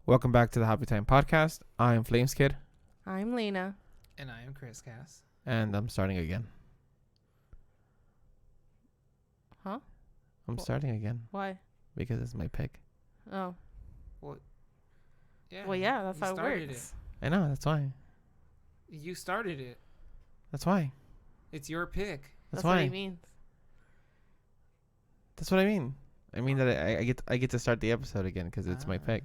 Welcome back to the Happy Time Podcast. I'm Flames Kid, I'm Lena. And I am Chris Cass. and I'm starting again. Huh? I'm starting again Why? because it's my pick. Oh. Yeah. Well, yeah, that's you how it started works. I know, that's why. You started it. That's why. It's your pick. That's what why. he means. That's what I mean. I mean that I get to start the episode again because it's my pick.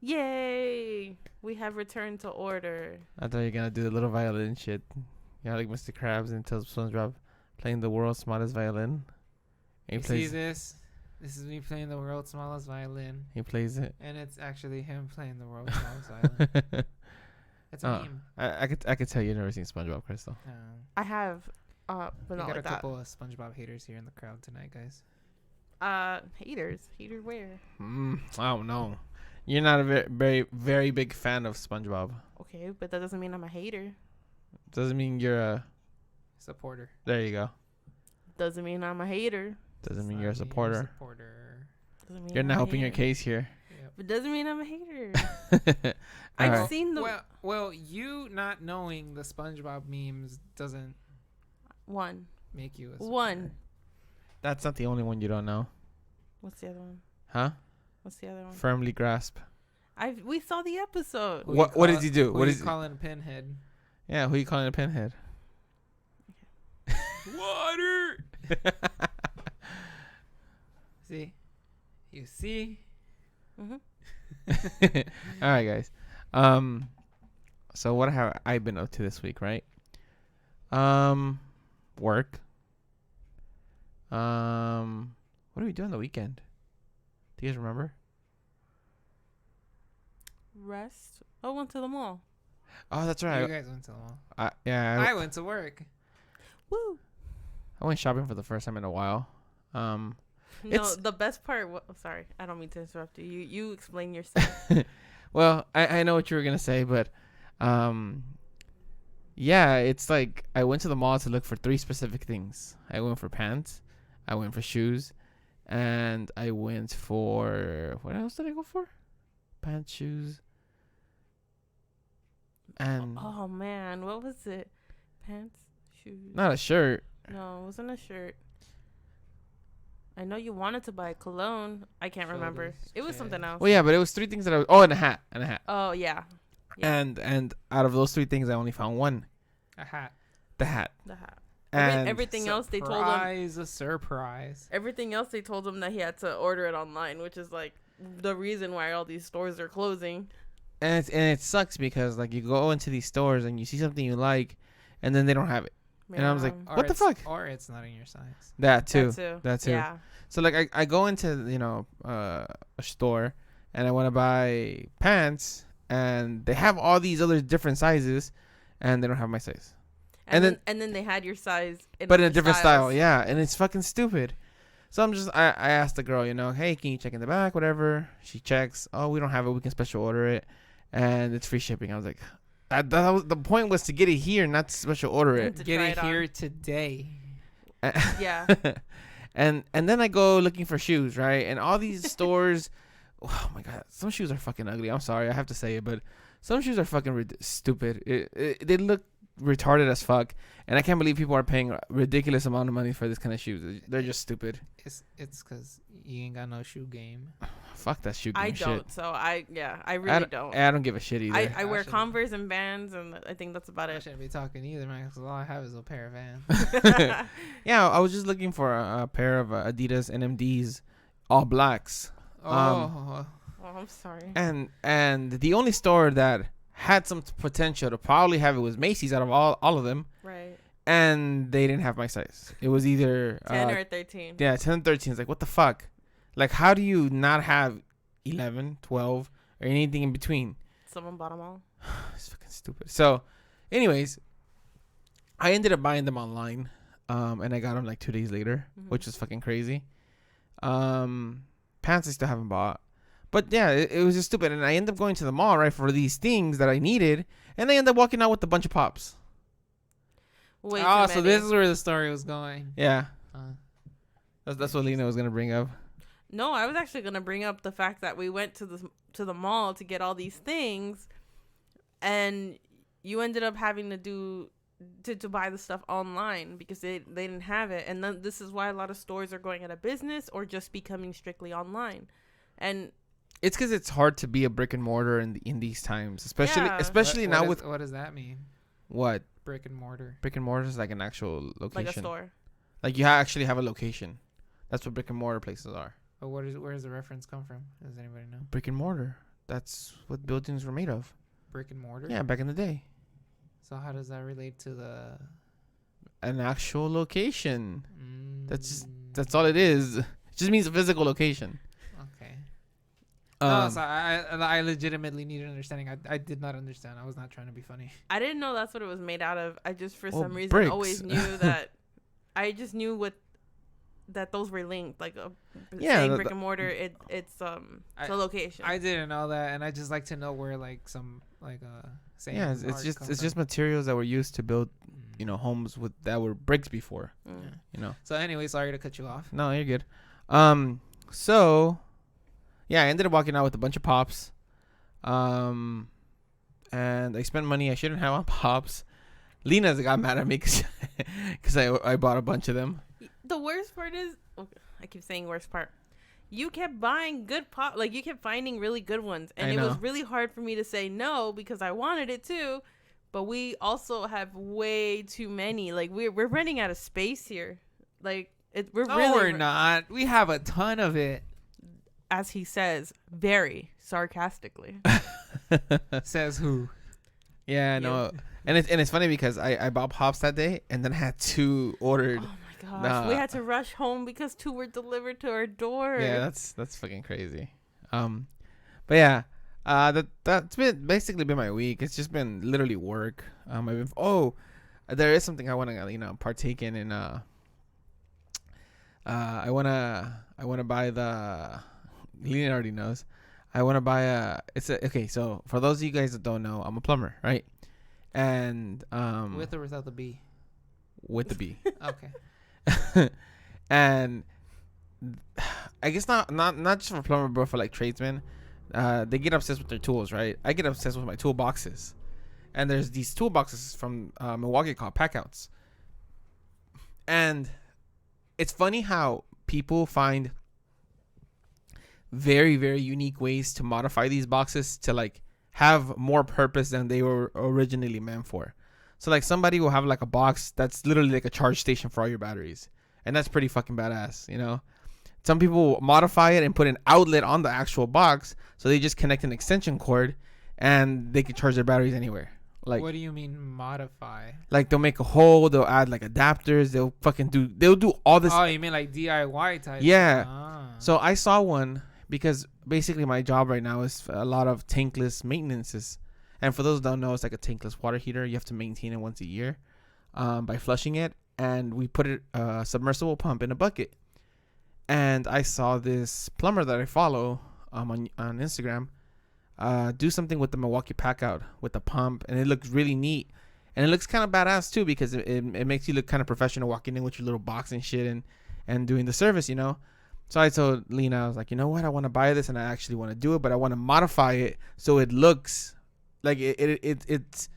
Yay! We have returned to order. I thought you were gonna do the little violin shit. You know, like Mr. Krabs and Tales of SpongeBob playing the world's smallest violin. You see this? This is me playing the world's smallest violin. He plays it. And it's actually him playing the world's smallest violin. It's a meme. I could tell you've never seen SpongeBob, Crystal. I have, but We not got like a that. couple of SpongeBob haters here in the crowd tonight, guys. Haters. Hater where? I don't know. You're not a very big fan of SpongeBob. Okay, but that doesn't mean I'm a hater. Doesn't mean you're a. Supporter. There you go. Doesn't mean I'm a hater. Doesn't mean Does you're a not mean supporter. Doesn't mean You're I'm not a helping your hater. case here. Yep. But doesn't mean I'm a hater. All I've right. seen the Well, you not knowing the SpongeBob memes doesn't one. make you a supporter. One. That's not the only one you don't know, What's the other one? huh? What's the other one? Firmly grasp. We saw the episode. Who What you did call- he do? Who What you is? calling a pinhead? Yeah, who you calling a pinhead? Water. See? You see? Mm-hmm. All right, guys. So what have I been up to this week, right? Work. What do we do on the weekend? Do you guys remember? Rest. I went to the mall. Oh, that's You right. guys went to the mall. I I went to work. Woo. went shopping for the first time in a while. No, It's- the best part. Sorry, I don't mean to interrupt you. You explain yourself. Well, I know what you were gonna say, but yeah, it's like I went to the mall to look for 3 specific things. I went for pants, I went for shoes, and I went for what else did I go for? Pants, shoes, and Oh man, what was it? Pants, shoes. not a shirt. No, it wasn't a shirt. I know you wanted to buy cologne. I can't remember. Shoulders, It was something else. Well, yeah, but it was 3 things that I was. Oh, and a hat, Oh yeah. Yeah. and out of those 3 things, I only found one, A hat. the hat. The hat. And Everything else they told him. Surprise, a surprise. Everything else they told him that he had to order it online, which is like the reason why all these stores are closing. And it sucks because like you go into these stores and you see something you like, and then they don't have it. And I was like, Yeah. Or what the it's- fuck? Or it's not in your size. That too. That too. Yeah. So like I go into a store and I want to buy pants and they have all these other different sizes and they don't have my size. And And then they had your size, But in a other different style, styles. yeah, and it's fucking stupid. So I asked the girl, hey, can you check in the back, whatever? She checks. Oh, we don't have it. We can special order it, and it's free shipping. I was like, that was the point was to get it here, not to special order it. To Get try it on. here today. Yeah. and then I go looking for shoes, right? And all these stores, oh my god, some shoes are fucking ugly. I'm sorry, I have to say it, but some shoes are fucking stupid. They look retarded as fuck, and I can't believe people are paying a ridiculous amount of money for this kind of shoes. They're just stupid. It's because you ain't got no shoe game. Fuck that shoe game I shit. don't. So I really don't. I don't give a shit either. I wear Actually- Converse and Vans, and I think that's about I it. shouldn't be talking either, man, because all I have is a pair of Vans. Yeah, I was just looking for a pair of Adidas NMDs, all blacks. Oh, Oh, I'm sorry. And the only store that had some potential to probably have it was Macy's out of all of them, Right. and they didn't have my size. It was either 10 or 13. yeah, 10 and 13. It's like, what the fuck? Like, how do you not have 11, 12, or anything in between? Someone bought them all. It's fucking stupid. So, anyways, I ended up buying them online, and I got them like 2 days later, Mhm. which was fucking crazy. Pants I still haven't bought. But yeah, it was just stupid. And I ended up going to the mall, right, for these things that I needed. And I ended up walking out with a bunch of pops. Way oh, too so many. this is where the story was going. Yeah. Uh, That's what Lena was going to bring up. No, I was actually gonna bring up the fact that we went to the mall to get all these things, and you ended up having to to buy the stuff online because they didn't have it, and then this is why a lot of stores are going out of business or just becoming strictly online, and It's because it's hard to be a brick and mortar in these times, especially Yeah. especially now with what does that mean? what Brick and mortar. brick and mortar is like an actual location. like a store. Like you actually have a location. That's what brick and mortar places are. But where does the reference come from? Does anybody know? Brick and mortar. That's what buildings were made of. Brick and mortar. Yeah, back in the day. So how does that relate to the? An actual location. Mm, That's all it is. It just means a physical location. okay. Um, No, so I legitimately need an understanding. I did not understand. I was not trying to be funny. I didn't know that's what it was made out of. I just for Well, some reason bricks. always knew that. I just knew that those were linked. Like Yeah, saying the- brick and mortar, it's the location. I didn't know that, and I just like to know where like some like saying. yeah, it's just materials that were used to build, homes that were bricks before. Mm. So anyway, sorry to cut you off. No, you're good. So yeah, I ended up walking out with a bunch of pops. And I spent money I shouldn't have on pops. Lena's got mad at me because I bought a bunch of them. The worst part is, I keep saying worst part. You kept buying good pop, like you kept finding really good ones, and I it was know. really hard for me to say no because I wanted it too. But we also have way too many. Like we're running out of space here. Like we're No, really we're not. We have a ton of it. as he says, very sarcastically. Says who? Yeah, I know. And it's funny because I bought pops that day and then had 2 ordered. Oh my gosh, Nah. we had to rush home because 2 were delivered to our door. Yeah, that's fucking crazy. But yeah, that's basically been my week. It's just been literally work. There is something I want to partake in. I wanna buy the. Lena already knows. I want to buy okay. So for those of you guys that don't know, I'm a plumber, right? And With or without the B? with the B. Okay. And I guess not just for plumber, but for like tradesmen. They get obsessed with their tools, right? I get obsessed with my toolboxes. And there's these toolboxes from Milwaukee called Packouts. And it's funny how people find very, very unique ways to modify these boxes to like have more purpose than they were originally meant for. So like somebody will have like a box that's literally like a charge station for all your batteries. And that's pretty fucking badass, Some people modify it and put an outlet on the actual box, so they just connect an extension cord and they can charge their batteries anywhere. Like, what do you mean modify? like they'll make a hole, they'll add like adapters, they'll do all this. Oh, you mean like DIY type? Yeah. Ah. So I saw one because basically my job right now is a lot of tankless maintenances. And for those who don't know, it's like a tankless water heater. You have to maintain it once a year by flushing it. And we put a submersible pump in a bucket. And I saw this plumber that I follow on Instagram do something with the Milwaukee Packout with the pump. And it looks really neat. And it looks kind of badass too because it makes you look kind of professional walking in with your little box and shit and doing the service, So I told Lena, I was like, you know what? I want to buy this and I actually want to do it, but I want to modify it so it looks like it's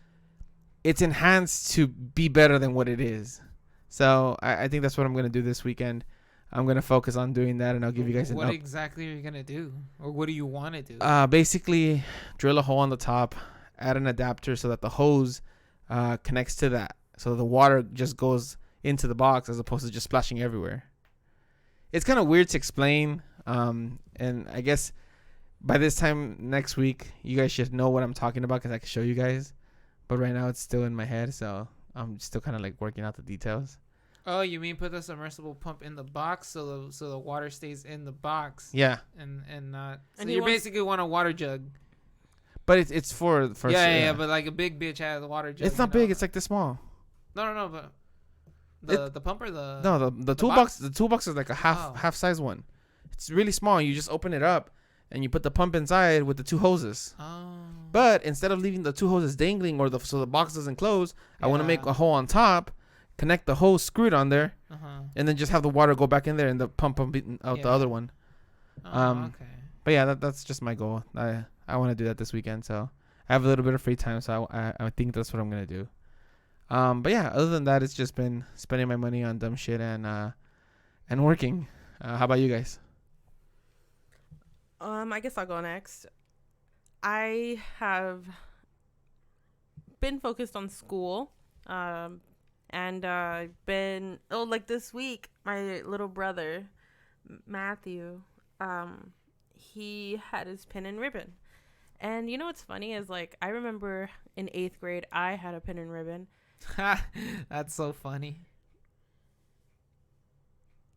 enhanced to be better than what it is. So I think that's what I'm going to do this weekend. I'm going to focus on doing that, and I'll give you guys What exactly are you going to do? Or what do you want to do? Basically, drill a hole on the top, add an adapter so that the hose connects to that. So the water just goes into the box as opposed to just splashing everywhere. It's kind of weird to explain, and I guess by this time next week, you guys should know what I'm talking about because I can show you guys. But right now, it's still in my head, so I'm still kind of like working out the details. Oh, you mean put the submersible pump in the box so the water stays in the box? Yeah, And not. So And you basically want a water jug. but it's for Yeah, but like a big bitch has a water jug. it's not big. It's like this small. No, but the pump or the No, the toolbox. box? The toolbox is like a Oh. half size one. It's really small. You just open it up and you put the pump inside with the 2 hoses. Oh. But instead of leaving the 2 hoses dangling so the box doesn't close, I want to make Yeah. a hole on top, connect the hose, screw it on there, Uh-huh. and then just have the water go back in there and the pump out the Yeah. other one. Okay. But yeah, that's just my goal. I want to do that this weekend, so I have a little bit of free time, so I think that's what I'm gonna do. But yeah, other than that, it's just been spending my money on dumb shit and working. How about you guys? I guess I'll go next. I have been focused on school. And been like this week, my little brother Matthew, he had his pin and ribbon. And you know what's funny is like I remember in 8th grade I had a pin and ribbon, That's so funny.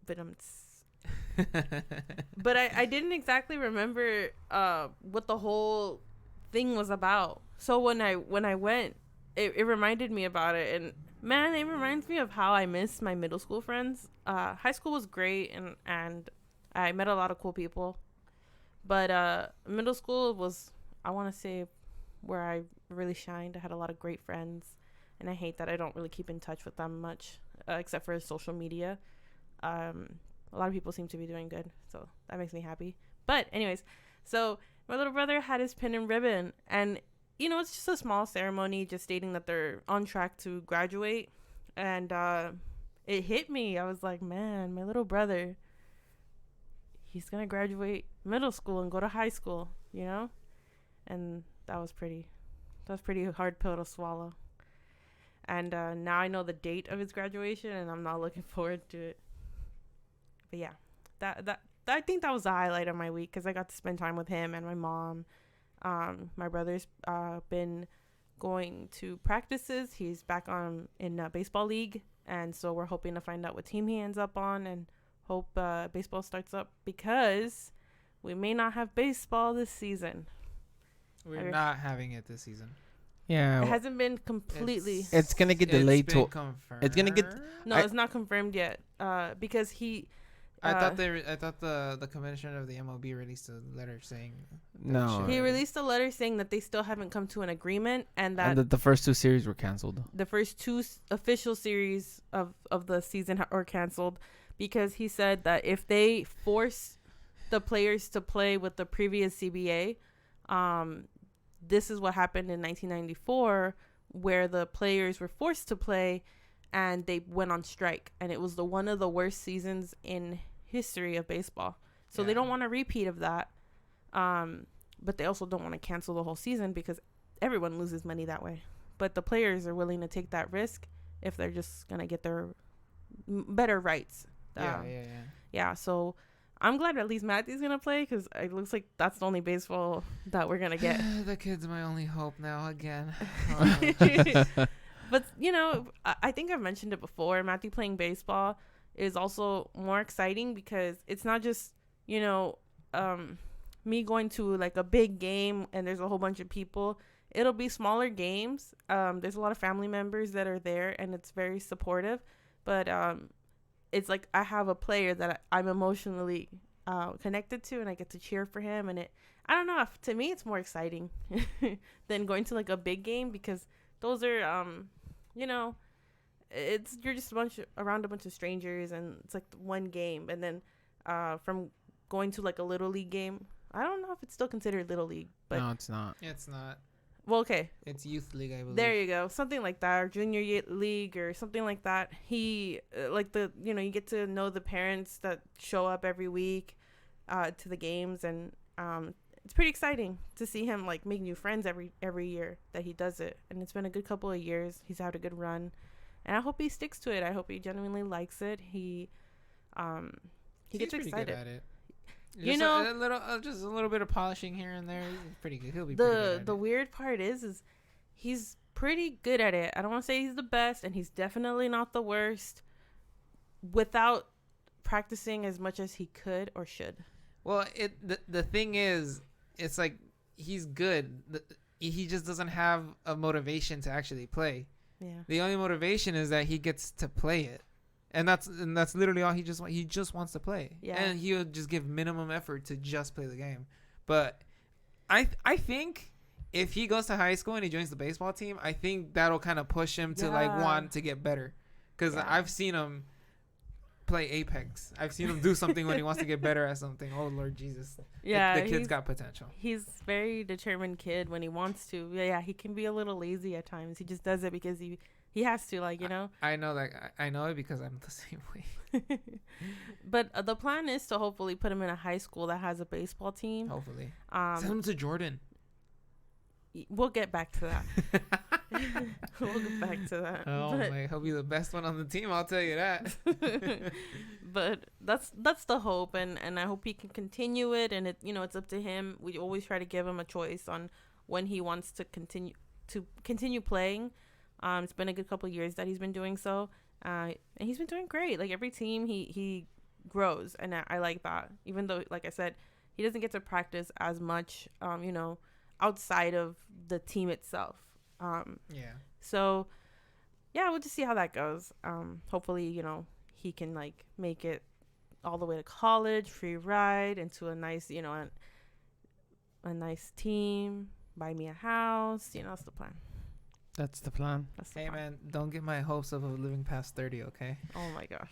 but but I didn't exactly remember what the whole thing was about. So when I went, it reminded me about it, and man, it reminds me of how I miss my middle school friends. High school was great, and I met a lot of cool people, but middle school was, I want to say, where I really shined. I had a lot of great friends, and I hate that I don't really keep in touch with them much, except for social media. A lot of people seem to be doing good, so that makes me happy. But anyways, so my little brother had his pin and ribbon, and you know, it's just a small ceremony just stating that they're on track to graduate. And it hit me. I was like, man, my little brother, he's going to graduate middle school and go to high school, you know? And that was pretty hard pill to swallow. And now I know the date of his graduation, and I'm not looking forward to it. But yeah, that I think that was the highlight of my week, because I got to spend time with him and my mom. My brother's been going to practices. He's back on in baseball league, and so we're hoping to find out what team he ends up on, and hope baseball starts up, because we may not have baseball this season. We're not having it this season. Yeah, It hasn't been completely. it's gonna get delayed It's been to. confirmed. It's gonna get- No, I- it's not confirmed yet. Because he. I thought the commissioner of the MLB released a letter saying No. He released a letter saying that they still haven't come to an agreement, and that And the first 2 series were canceled. the first 2 official series of the season are canceled, because he said that if they force the players to play with the previous CBA, this is what happened in 1994, where the players were forced to play and they went on strike, and it was one of the worst seasons in history of baseball. So they don't want a repeat of that, but they also don't want to cancel the whole season, because everyone loses money that way. But the players are willing to take that risk if they're just gonna get their better rights. Yeah. So I'm glad at least Matthew's gonna play, because it looks like that's the only baseball that we're gonna get. The kid's my only hope now again. But you know, I think I've mentioned it before. Matthew playing baseball is also more exciting, because it's not just, you know, me going to like a big game and there's a whole bunch of people. It'll be smaller games. There's a lot of family members that are there, and it's very supportive. But it's like I have a player that I'm emotionally connected to, and I get to cheer for him. And I don't know, to me it's more exciting than going to like a big game, because those are you know, you're just around a bunch of strangers, and it's like one game. And then from going to like a little league game, I don't know if it's still considered little league, but No, it's not. It's not. well, okay, It's youth league, I believe. there you go, something like that, or junior league or something like that. He like you get to know the parents that show up every week to the games, and it's pretty exciting to see him like make new friends every year that he does it. And it's been a good couple of years. He's had a good run, and I hope he sticks to it. I hope he genuinely likes it. He gets pretty excited. good at it. You Just know, just a little bit of polishing here and there. He's pretty good. He'll be pretty good at the it. weird part is he's pretty good at it. I don't want to say he's the best, and he's definitely not the worst, without practicing as much as he could or should. Well, the thing is, it's like he's good. He just doesn't have a motivation to actually play. Yeah. The only motivation is that he gets to play it, and that's literally all he just wants to play. Yeah. And he'll just give minimum effort to just play the game. But I think if he goes to high school and he joins the baseball team, I think that'll kind of push him to like Yeah. want to get better. Because Yeah. I've seen him play Apex. I've seen him do something when he wants to get better at something. Oh Lord Jesus. Yeah, The kid's got potential. he's very determined kid when he wants to. Yeah, he can be a little lazy at times. He just does it because he has to, like, you know. I know that. I know it because I'm the same way. But the plan is to hopefully put him in a high school that has a baseball team. Hopefully. Send him to Jordan. We'll get back to that. We'll get back to that. Oh my, he'll be the best one on the team. I'll tell you that. But that's the hope, and I hope he can continue it. And it, you know, it's up to him. We always try to give him a choice on when he wants to continue playing. It's been a good couple of years that he's been doing so, and he's been doing great. Like every team, he grows, and I like that. Even though, like I said, he doesn't get to practice as much, you know, outside of the team itself. Yeah. So, yeah, we'll just see how that goes. Hopefully, you know, he can like make it all the way to college, free ride into a nice, you know, a nice team, buy me a house. You know, that's the plan. That's the plan. That's the Hey plan. man, don't get my hopes up of living past 30, okay? Oh my gosh.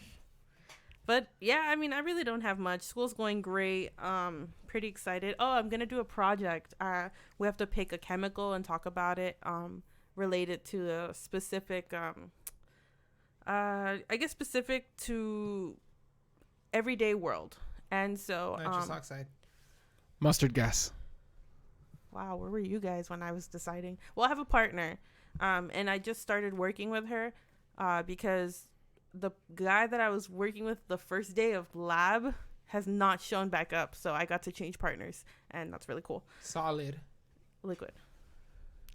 But yeah, I mean, I really don't have much. School's going great. Pretty excited. Oh, I'm gonna do a project. We have to pick a chemical and talk about it. Related to a specific. I guess specific to everyday world. And so. Nitrous oxide. Mustard gas. Wow, where were you guys when I was deciding? Well, I have a partner, and I just started working with her, because the guy that I was working with the first day of lab has not shown back up. So I got to change partners, and that's really cool. Solid. Liquid.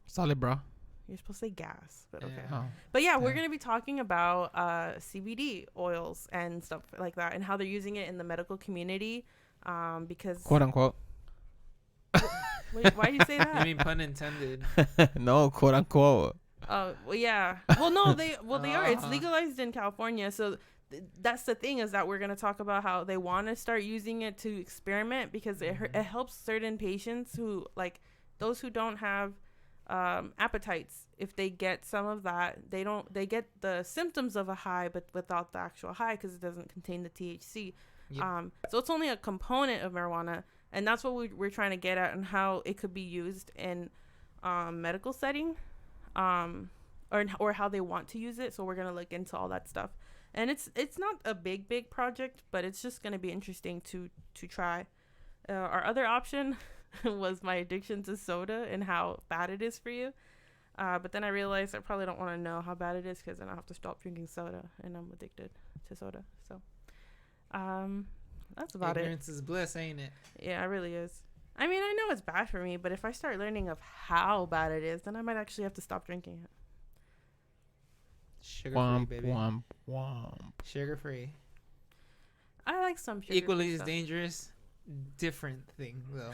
Solid, bro. You're supposed to say gas, but okay. Yeah. Oh. But yeah, we're Yeah. going to be talking about CBD oils and stuff like that, and how they're using it in the medical community, because... Quote unquote. Wait, why do you say You that? mean pun intended? No, quote unquote. Oh, well, yeah. Well, no, they are. It's Uh-huh. legalized in California. So that's the thing, is that we're going to talk about how they want to start using it to experiment, because it helps certain patients who, like those who don't have appetites. If they get some of that, they get the symptoms of a high, but without the actual high, because it doesn't contain the THC. Yep. So it's only a component of marijuana. And that's what we're trying to get at, and how it could be used in medical setting, or how they want to use it. So we're gonna look into all that stuff, and it's not a big project, but it's just gonna be interesting to try. Our other option was my addiction to soda and how bad it is for you, but then I realized I probably don't want to know how bad it is, because then I have to stop drinking soda, and I'm addicted to soda. So, that's about it. Ignorance is bliss, ain't it? Yeah, it really is. I mean, I know it's bad for me, but if I start learning of how bad it is, then I might actually have to stop drinking it. Sugar free, Womp, baby. womp, womp. Sugar free. I like some sugar. Equally as dangerous. Different thing though.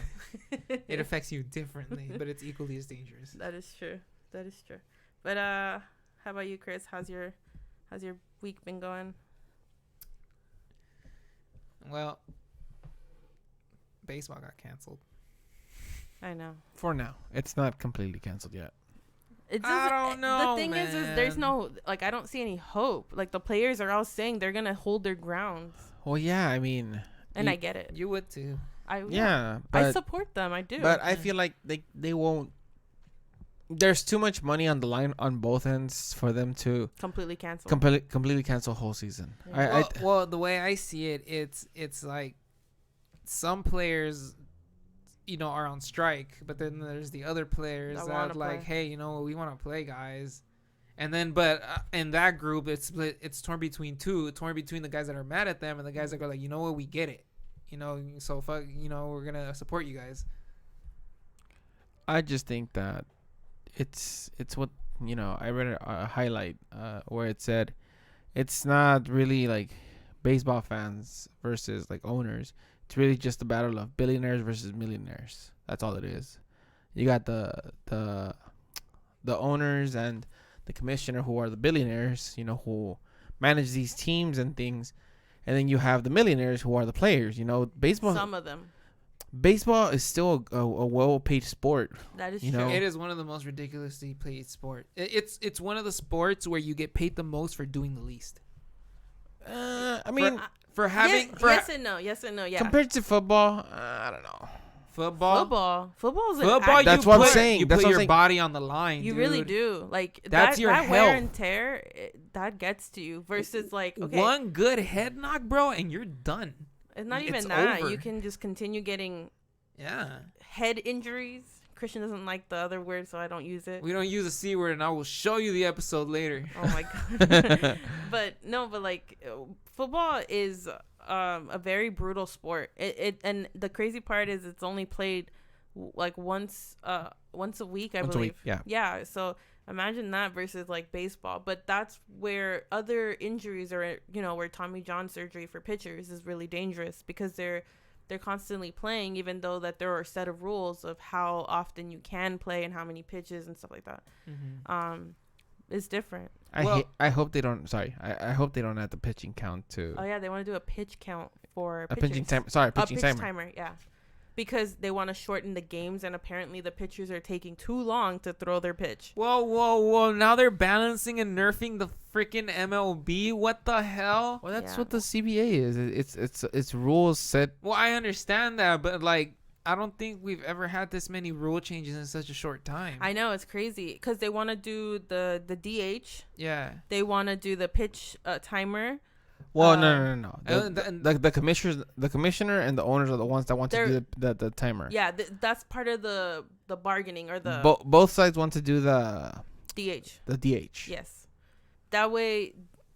It affects you differently, but it's equally as dangerous. That is true. That is true. But how about you, Chris? How's your week been going? Well, baseball got canceled. I know. For now, it's not completely canceled yet. It I doesn't- don't know, The thing is there's man. no, like, I don't see any hope. Like, the players are all saying they're gonna hold their grounds, Well, yeah, I mean, and You- I get it. You would too. yeah, I but support them. I do. but I feel like they won't. There's too much money on the line on both ends for them to completely cancel. completely cancel whole season. Yeah. Well, the way I see it, it's like some players, are on strike, but then there's the other players That that wanna like, play. hey, we want to play, guys. And then, but in that group, it's split. It's torn between the guys that are mad at them and the guys that go like, you know what, we get it. So fuck, we're gonna support you guys. I just think that it's what I read a highlight where it said it's not really like baseball fans versus like owners. It's really just a battle of billionaires versus millionaires. That's all it is. You got the owners and the commissioner, who are the billionaires, who manage these teams and things, and then you have the millionaires, who are the players. Baseball. Some of them. Baseball is still a well-paid sport. That is You true. know? It is one of the most ridiculously played sport. It's one of the sports where you get paid the most for doing the least. I mean, for having yes and no. Yes and no. Yeah. compared to football, I don't know. football, Football is an football. act- That's You what I'm put- saying. You That's put what I'm your saying. body on the line. You dude. really do. Like That's that, your that wear health. and tear. That gets to you. Versus like okay, One good head knock, bro, and you're done. it's not even it's that. over. You can just continue getting Yeah. head injuries. Christian doesn't like the other word, so I don't use it. We don't use a C word, and I will show you the episode later. Oh my god. but like football is a very brutal sport. It and the crazy part is it's only played like once a week, I Once a believe. week, yeah. Yeah, so imagine that versus like baseball. But that's where other injuries are, where Tommy John surgery for pitchers is really dangerous because they're constantly playing, even though that there are a set of rules of how often you can play and how many pitches and stuff like that. It's different. I hope they don't. Sorry, I hope they don't add the pitching count to Oh yeah, they want to do a pitch count for a pitchers. pitching time. Sorry, pitching a pitch timer. timer. Yeah, because they want to shorten the games, and apparently the pitchers are taking too long to throw their pitch. Whoa! Now they're balancing and nerfing the freaking MLB. What the hell? Well, that's Yeah. what the CBA is. It's rules set. Well, I understand that, but like, I don't think we've ever had this many rule changes in such a short time. I know it's crazy because they want to do the DH. Yeah. They want to do the pitch timer. Well, no. And The commissioner and the owners are the ones that want to do the timer. Yeah, that's part of the bargaining or the Both sides want to do the DH. DH. Yes, that way.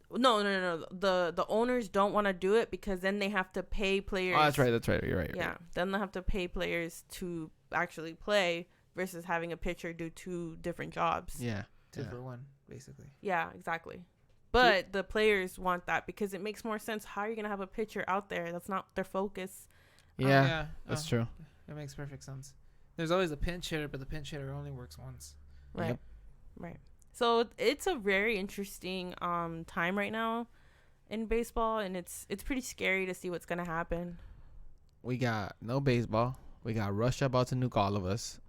No. The owners don't want to do it because then they have to pay players. Oh, that's right. You're right. Yeah, then they'll have to pay players to actually play versus having a pitcher do two different jobs. Yeah. Two for one, basically. Yeah, exactly. But the players want that because it makes more sense. How are you going to have a pitcher out there? That's not their focus. Yeah. That's Oh, true. That makes perfect sense. There's always a pinch hitter, but the pinch hitter only works once. Right. Yep. Right. So it's a very interesting time right now in baseball, and it's pretty scary to see what's going to happen. We got no baseball. We got Russia about to nuke all of us.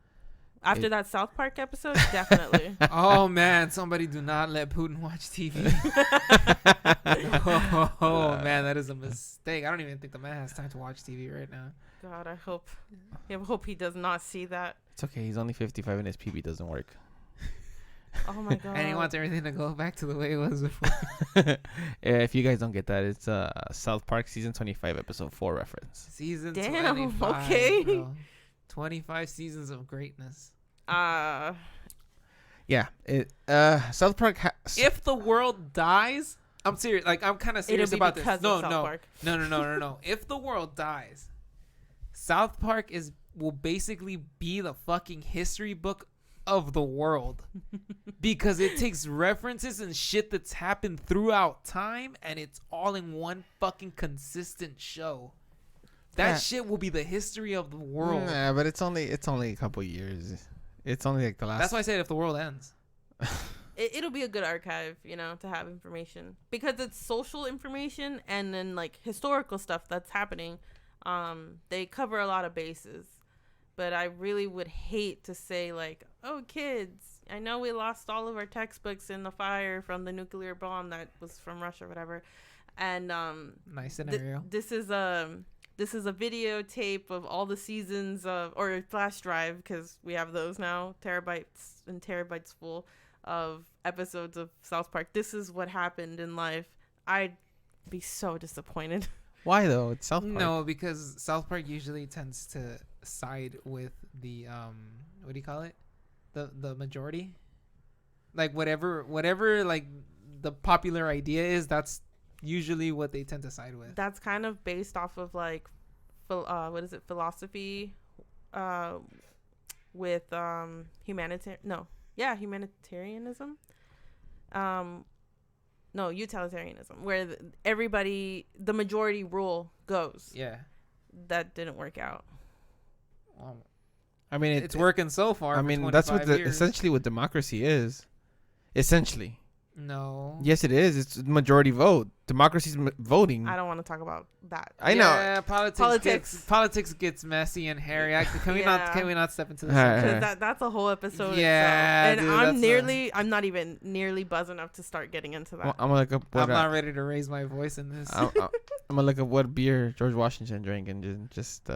After that South Park episode, definitely. Oh man, somebody do not let Putin watch TV. Oh man, that is a mistake. I don't even think the man has time to watch TV right now. God, I hope he does not see that. It's okay. He's only 55 and his PB doesn't work. Oh my God. And he wants everything to go back to the way it was before. If you guys don't get that, it's South Park season 25 episode 4 reference. Season Damn, 25. okay. Bro. 25 seasons of greatness. Yeah. South Park. If the world dies, I'm serious. Like, I'm kind of serious It'll be about because this. No, of South no, Park. no. If the world dies, South Park will basically be the fucking history book of the world because it takes references and shit that's happened throughout time and it's all in one fucking consistent show. That Yeah. shit will be the history of the world. Nah, but it's only a couple years. It's only like the last. That's why I said if the world ends. It'll be a good archive, to have information because it's social information and then like historical stuff that's happening. They cover a lot of bases, but I really would hate to say like, oh, kids, I know we lost all of our textbooks in the fire from the nuclear bomb that was from Russia or whatever. And, Nice scenario. this is a videotape of all the seasons of, or a flash drive, because we have those now, terabytes and terabytes full of episodes of South Park. This is what happened in life. I'd be so disappointed. Why though? It's South Park. No, because South Park usually tends to side with the what do you call it? The majority. Like whatever like the popular idea is, that's usually what they tend to side with. That's kind of based off of like philosophy with humanitarianism. No, utilitarianism, where the majority rule goes. Yeah. That didn't work out. Well, I mean, it's working so far. I for mean, that's what 25 years. essentially what democracy is. Essentially. No. Yes, it is. It's majority vote. Democracy's voting. I don't want to talk about that. I know. Yeah, politics gets messy and hairy. Can we not step into this? Alright. subject? Because that's a whole episode. Yeah, itself. And dude, I'm not even nearly buzzed enough to start getting into that. Well, I'm gonna look up what I'm not ready to raise my voice in this. I'm gonna look up what beer George Washington drank and just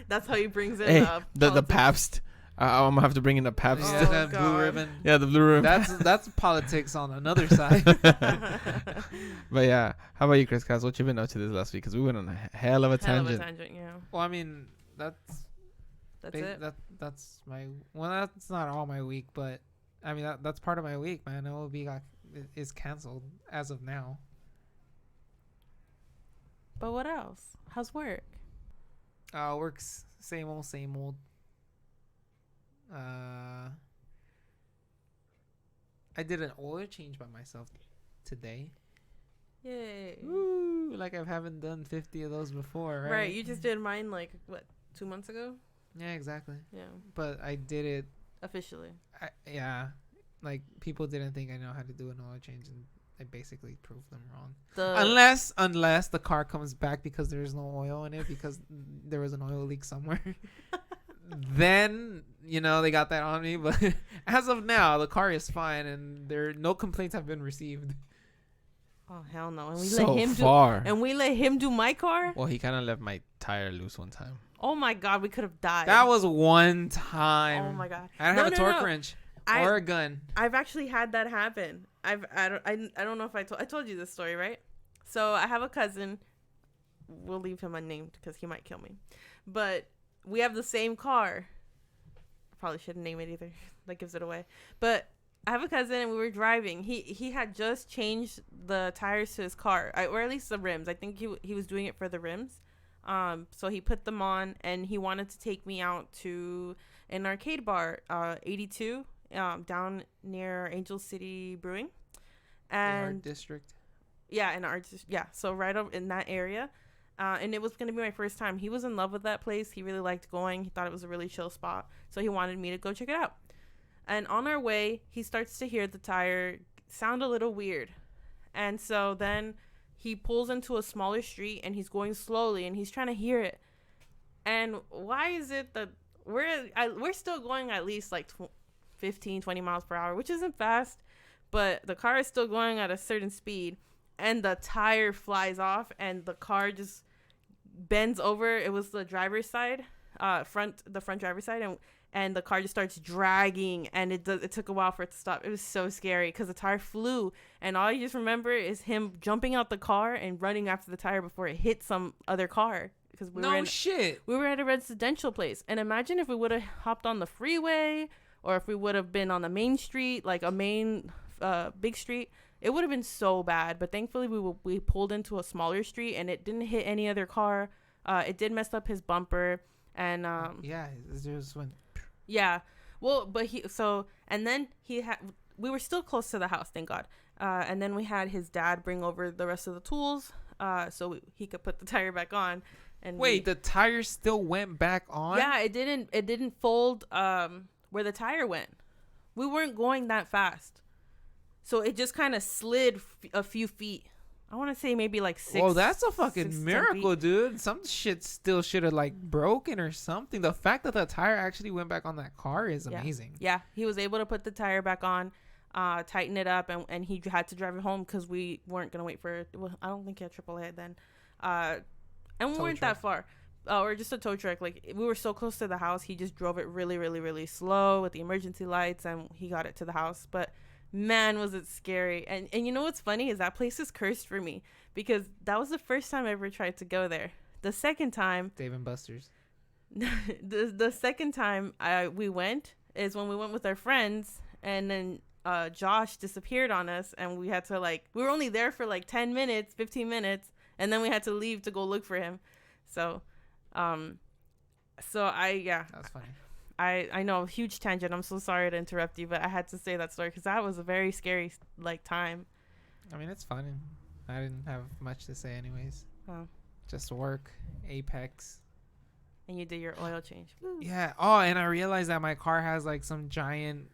That's how he brings in hey, the politics. Pabst. I'm gonna have to bring in the Pabst. Yeah, Oh, that blue God. ribbon. Yeah, the blue ribbon. That's politics on another side. But yeah, how about you, Chris Cass? What you been up to this last week? Because we went on a hell of a Hell of tangent. a tangent, yeah. Well, I mean, that's It. that's my that's not all my week, but I mean that's part of my week, man. OOB is canceled as of now. But what else? How's work? Works same old, same old. I did an oil change by myself today. Yay. Woo! Like I haven't done 50 of those before, right? Right, you just did mine like, what, 2 months ago? Yeah, exactly. Yeah, But I did it. officially. Yeah, like people didn't think I know how to do an oil change, and I basically proved them wrong. Unless the car comes back because there's no oil in it because there was an oil leak somewhere. Then they got that on me. But as of now, the car is fine, and no complaints have been received. Oh, hell no. And we So let him far. do my car? Well, he kind of left my tire loose one time. Oh my God, we could have died. That was one time. Oh my God. I don't have a torque wrench or a gun. I've actually had that happen. I don't know if I told you this story, right? So I have a cousin. We'll leave him unnamed because he might kill me. But we have the same car. I probably shouldn't name it either. That gives it away. But I have a cousin and we were driving. He had just changed the tires to his car, or at least the rims. I think he was doing it for the rims. So he put them on and he wanted to take me out to an arcade bar, 82, down near Angel City Brewing. And Art district. yeah, so right over in that area. And it was going to be my first time. He was in love with that place. He really liked going. He thought it was a really chill spot. So he wanted me to go check it out. And on our way, he starts to hear the tire sound a little weird. And so then he pulls into a smaller street and he's going slowly and he's trying to hear it. And why is it that we're still going at least like 15, 20 miles per hour, which isn't fast, but the car is still going at a certain speed. And the tire flies off and the car just bends over. It was the driver's side, the front driver's side, and the car just starts dragging, and it took a while for it to stop. It was so scary because the tire flew, and all you just remember is him jumping out the car and running after the tire before it hit some other car. Because we were at a residential place, and imagine if we would have hopped on the freeway or if we would have been on the main street, like a main big street. It would have been so bad, but thankfully we pulled into a smaller street and it didn't hit any other car. It did mess up his bumper, and yeah, it just went. Yeah, well, but we were still close to the house, thank God. And then we had his dad bring over the rest of the tools, so he could put the tire back on. And wait, the tire still went back on? Yeah, it didn't fold where the tire went. We weren't going that fast. So it just kind of slid a few feet. I want to say maybe like 6. Oh, that's a fucking miracle, dude. Some shit still should have like broken or something. The fact that the tire actually went back on that car is amazing. Yeah, he was able to put the tire back on, tighten it up, and he had to drive it home because we weren't going to wait for it. Well, I don't think he had AAA then. And we weren't that far. Or just a tow truck. Like, we were so close to the house, he just drove it really, really, really slow with the emergency lights, and he got it to the house. But man, was it scary. And you know what's funny is that place is cursed for me because that was the first time I ever tried to go there. The second time, Dave and Buster's. the second time we went is when we went with our friends, and then Josh disappeared on us, and we had to we were only there for like 10 minutes, 15 minutes, and then we had to leave to go look for him. So that's funny. I know, huge tangent. I'm so sorry to interrupt you, but I had to say that story because that was a very scary time. I mean, it's fun. I didn't have much to say anyways. Oh. Just work, Apex. And you did your oil change. Woo. Yeah. Oh, and I realized that my car has like some giant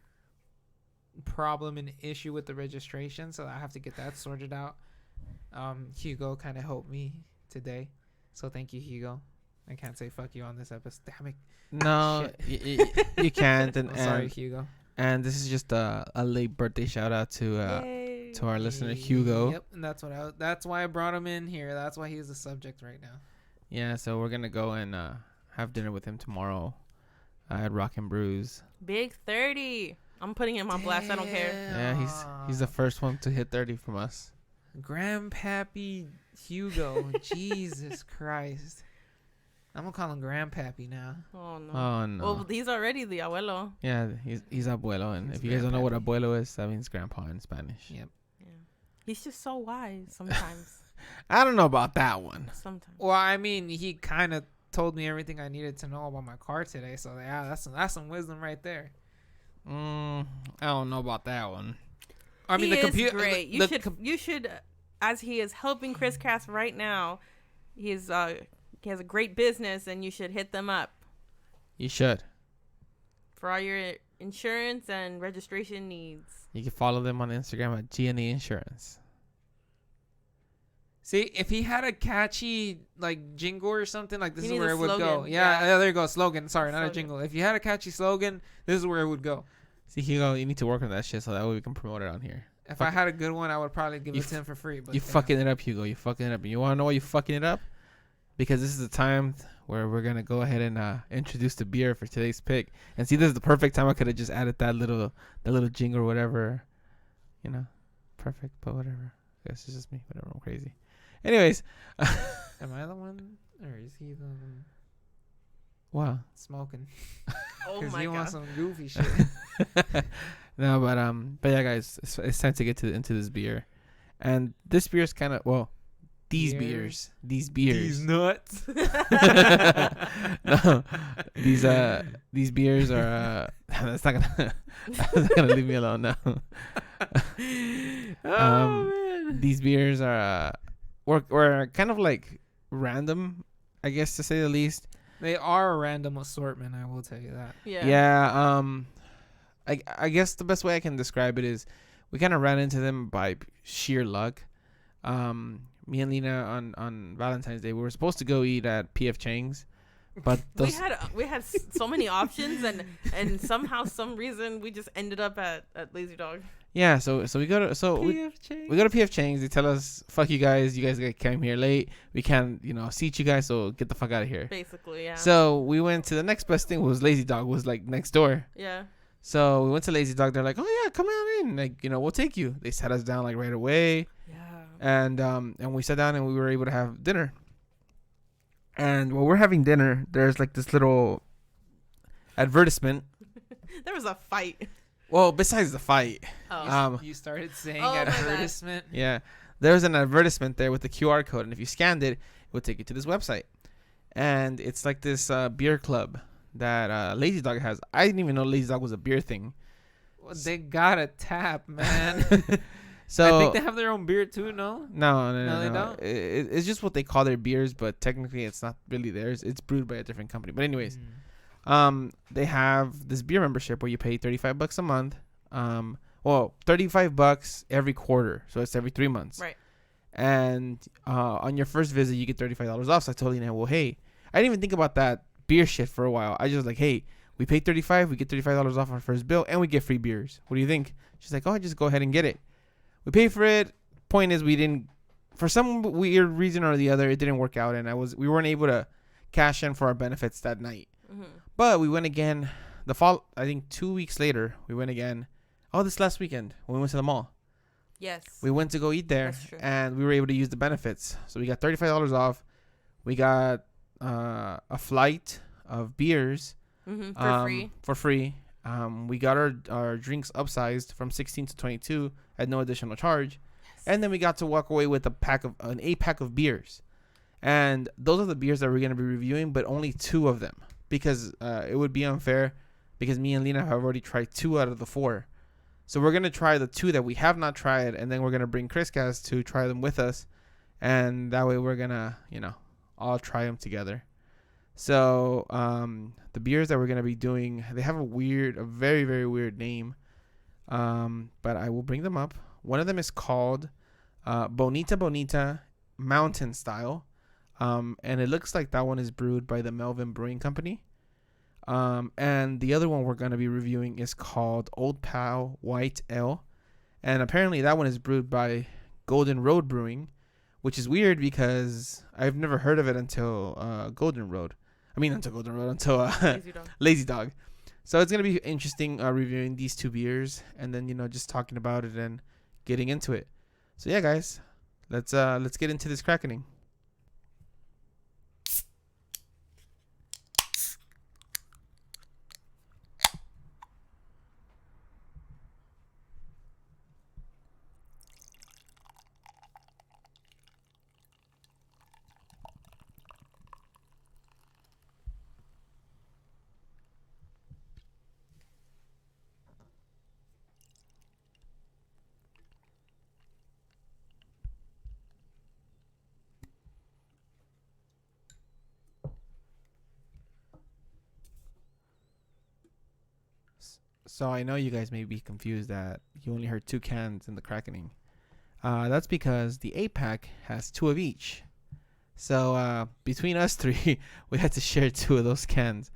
problem and issue with the registration, so I have to get that sorted out. Hugo kind of helped me today, so thank you, Hugo. I can't say fuck you on this episode. Damn it. No, you can't. And, I'm sorry, and Hugo. and this is just a late birthday shout out Yay. to our listener Hugo. Yep, and that's why I brought him in here. That's why he's the subject right now. Yeah, so we're gonna go and have dinner with him tomorrow at Rock and Brews. Big 30. I'm putting him on blast. I don't care. Yeah, he's the first one to hit 30 from us. Grandpappy Hugo. Jesus Christ. I'm gonna call him Grandpappy now. Oh no. Oh no. Well, he's already the abuelo. Yeah, he's abuelo, and He's if you guys don't know what grandpappy. abuelo is, that means grandpa in Spanish. Yep. Yeah. He's just so wise sometimes. I don't know about that one. Sometimes. Well, I mean, he kind of told me everything I needed to know about my car today. So yeah, that's some wisdom right there. I don't know about that one. I mean, he the is computer. great. You should, as he is helping Chris Cast right now. He has a great business, and you should hit them up You should. for all your insurance and registration needs. You can follow them on Instagram at G&E Insurance. See, if he had a catchy like jingle or something, like this He is needs where a it would go. slogan, Yeah, yeah. there you go, slogan. Sorry, not a Slogan. jingle. If you had a catchy slogan, this is where it would go. See, Hugo, you need to work on that shit so that way we can promote it on here. If I had a good one, I would probably give You it to him for free. But You yeah. fucking it up, Hugo. You fucking it up. And you want to know why you fucking it up? Because this is the time where we're going to go ahead and introduce the beer for today's pick. And see, this is the perfect time. I could have just added that little jingle or whatever. You know, perfect, but whatever. I guess it's just me. Whatever, I'm crazy. Anyways. Am I the one, or is he the one Wow. smoking? Oh Because my he god. wants some goofy shit. No, but yeah, guys, it's time to get into this beer. And this beer is kind of, these beers. These nuts. No, these beers are that's not gonna leave me alone now. Man. These beers are were kind of like random, I guess, to say the least. They are a random assortment, I will tell you that. Yeah. I guess the best way I can describe it is we kind of ran into them by sheer luck. Me and Lena on Valentine's Day, we were supposed to go eat at PF Chang's, but we had so many options, and somehow, some reason, we just ended up at Lazy Dog. yeah, so we go to we go to PF Chang's. They tell us, "Fuck you guys came here late. We can't seat you guys, so get the fuck out of here." Basically, yeah. So we went to the next best thing was Lazy Dog, was like next door. Yeah. So we went to Lazy Dog. They're like, "Oh yeah, come on in. Like we'll take you." They sat us down like right away. Yeah. And we sat down and we were able to have dinner. And while we're having dinner, there's like this little advertisement. There was a fight. Well, besides the fight, Oh. You started saying Oh, my bad. advertisement. yeah, there's an advertisement there with the QR code, and if you scanned it, it would take you to this website. And it's like this beer club that Lazy Dog has. I didn't even know Lazy Dog was a beer thing. Well, they got a tap, man. So I think they have their own beer too, no? No, No, they don't? It's just what they call their beers, but technically it's not really theirs. It's brewed by a different company. But anyways, they have this beer membership where you pay $35 a month. $35 every quarter, so it's every 3 months. Right. And on your first visit, you get $35 off. So I told Lena, well, hey, I didn't even think about that beer shit for a while. I just like, hey, we pay $35, we get $35 off our first bill, and we get free beers. What do you think? She's like, oh, just go ahead and get it. We pay for it. Point is, we didn't, for some weird reason or the other, it didn't work out, and we weren't able to cash in for our benefits that night. Mm-hmm. But we went again. I think 2 weeks later, we went again. Oh, this last weekend when we went to the mall. Yes. We went to go eat there, That's true. and we were able to use the benefits. So we got $35 off. We got a flight of beers Mm-hmm. For free. For free. We got our drinks upsized from 16 to 22 at no additional charge. Yes. And then we got to walk away with an 8-pack of beers. And those are the beers that we're going to be reviewing, but only 2 of them. Because it would be unfair, because me and Lena have already tried 2 out of the 4. So we're going to try the 2 that we have not tried, and then we're going to bring Chris Cast to try them with us. And that way we're going to, all try them together. So the beers that we're going to be doing, they have a very, very weird name. But I will bring them up. One of them is called Bonita Bonita Mountain Style. And it looks like that one is brewed by the Melvin Brewing Company. And the other one we're going to be reviewing is called Old Pal White Ale. And apparently that one is brewed by Golden Road Brewing, which is weird because I've never heard of it until until Lazy dog. Lazy Dog. So it's going to be interesting reviewing these two beers and then, just talking about it and getting into it. So yeah, guys, let's get into this Krakening. So I know you guys may be confused that you only heard 2 cans in the Krakening. That's because the 8-pack has 2 of each. So between us 3, we had to share 2 of those cans.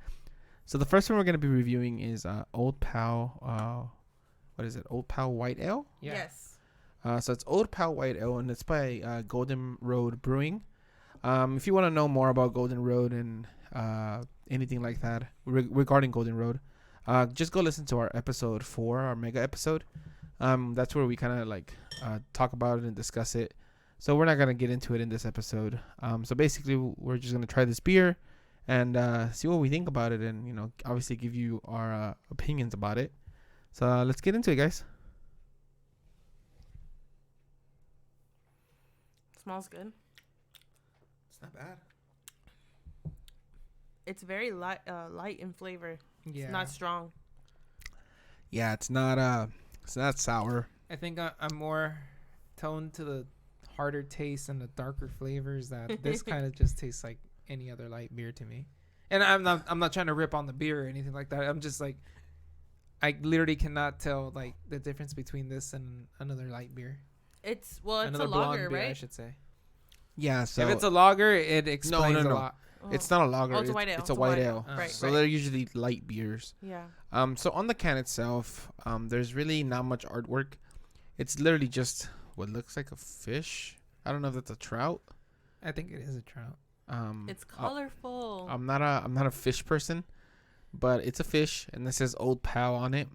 So the first one we're going to be reviewing is Old Pal. What is it? Old Pal White Ale? Yeah. Yes. So it's Old Pal White Ale, and it's by Golden Road Brewing. If you want to know more about Golden Road and anything like that regarding Golden Road, just go listen to our episode 4, our mega episode. That's where we kind of talk about it and discuss it. So we're not going to get into it in this episode. So basically we're just going to try this beer and see what we think about it and, obviously give you our opinions about it. So let's get into it, guys. Smells good. It's not bad. It's very light in flavor. Yeah. It's not strong. Yeah, it's not sour. I think I'm more toned to the harder taste and the darker flavors. That this kind of just tastes like any other light beer to me. And I'm not trying to rip on the beer or anything like that. I'm just like, I literally cannot tell like the difference between this and another light beer. It's a Another lager, blonde beer, I right? should say. Yeah, so If it's a lager, it explains no. a lot. Oh. it's not a lager. Oh, it's a white ale. It's a white ale. Oh. Right. So right. they're usually light beers. Yeah. So on the can itself, there's really not much artwork. It's literally just what looks like a fish. I don't know if that's a trout. I think it is a trout. It's colorful. I'm not a fish person, but it's a fish, and this says Old Pal on it,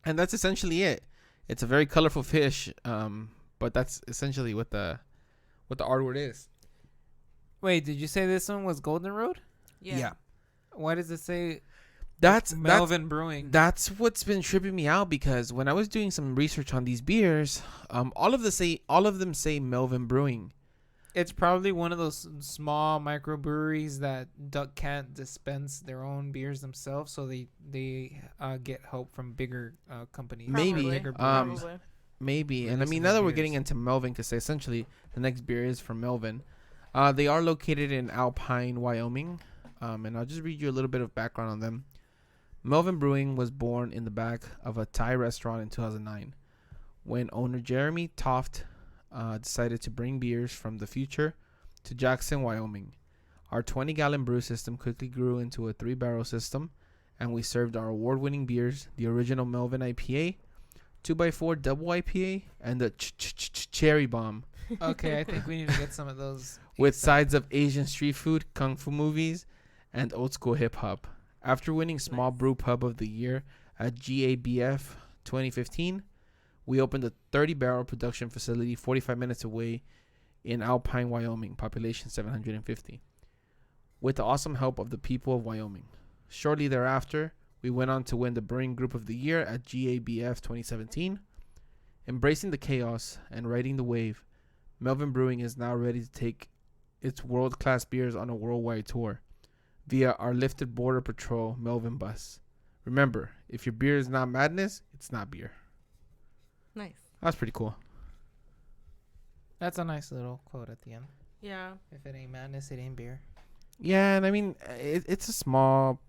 and that's essentially it. It's a very colorful fish, but that's essentially what the artwork is. Wait, did you say this one was Golden Road? yeah. Why does it say That's Melvin Brewing? That's what's been tripping me out because when I was doing some research on these beers, all of them say Melvin Brewing. It's probably one of those small microbreweries that can't dispense their own beers themselves, so they get help from bigger companies. Maybe, bigger Probably. breweries. Maybe. And I Releasing mean, their now that we're beers. getting into Melvin, because essentially the next beer is from Melvin. They are located in Alpine, Wyoming. And I'll just read you a little bit of background on them. Melvin Brewing was born in the back of a Thai restaurant in 2009 when owner Jeremy Toft decided to bring beers from the future to Jackson, Wyoming. Our 20-gallon brew system quickly grew into a 3-barrel system, and we served our award-winning beers, the original Melvin IPA, 2x4 double IPA, and the Cherry Bomb, Okay, I think we need to get some of those. with ASAP. sides of Asian street food, kung fu movies, and old school hip hop. After winning Small Nice. Brew Pub of the Year at GABF 2015, we opened a 30-barrel production facility 45 minutes away in Alpine, Wyoming, population 750, with the awesome help of the people of Wyoming. Shortly thereafter, we went on to win the Brewing Group of the Year at GABF 2017. Embracing the chaos and riding the wave, Melvin Brewing is now ready to take its world-class beers on a worldwide tour via our Lifted Border Patrol Melvin bus. Remember, if your beer is not madness, it's not beer. Nice. That's pretty cool. That's a nice little quote at the end. Yeah. If it ain't madness, it ain't beer. Yeah, and I mean, it's a small,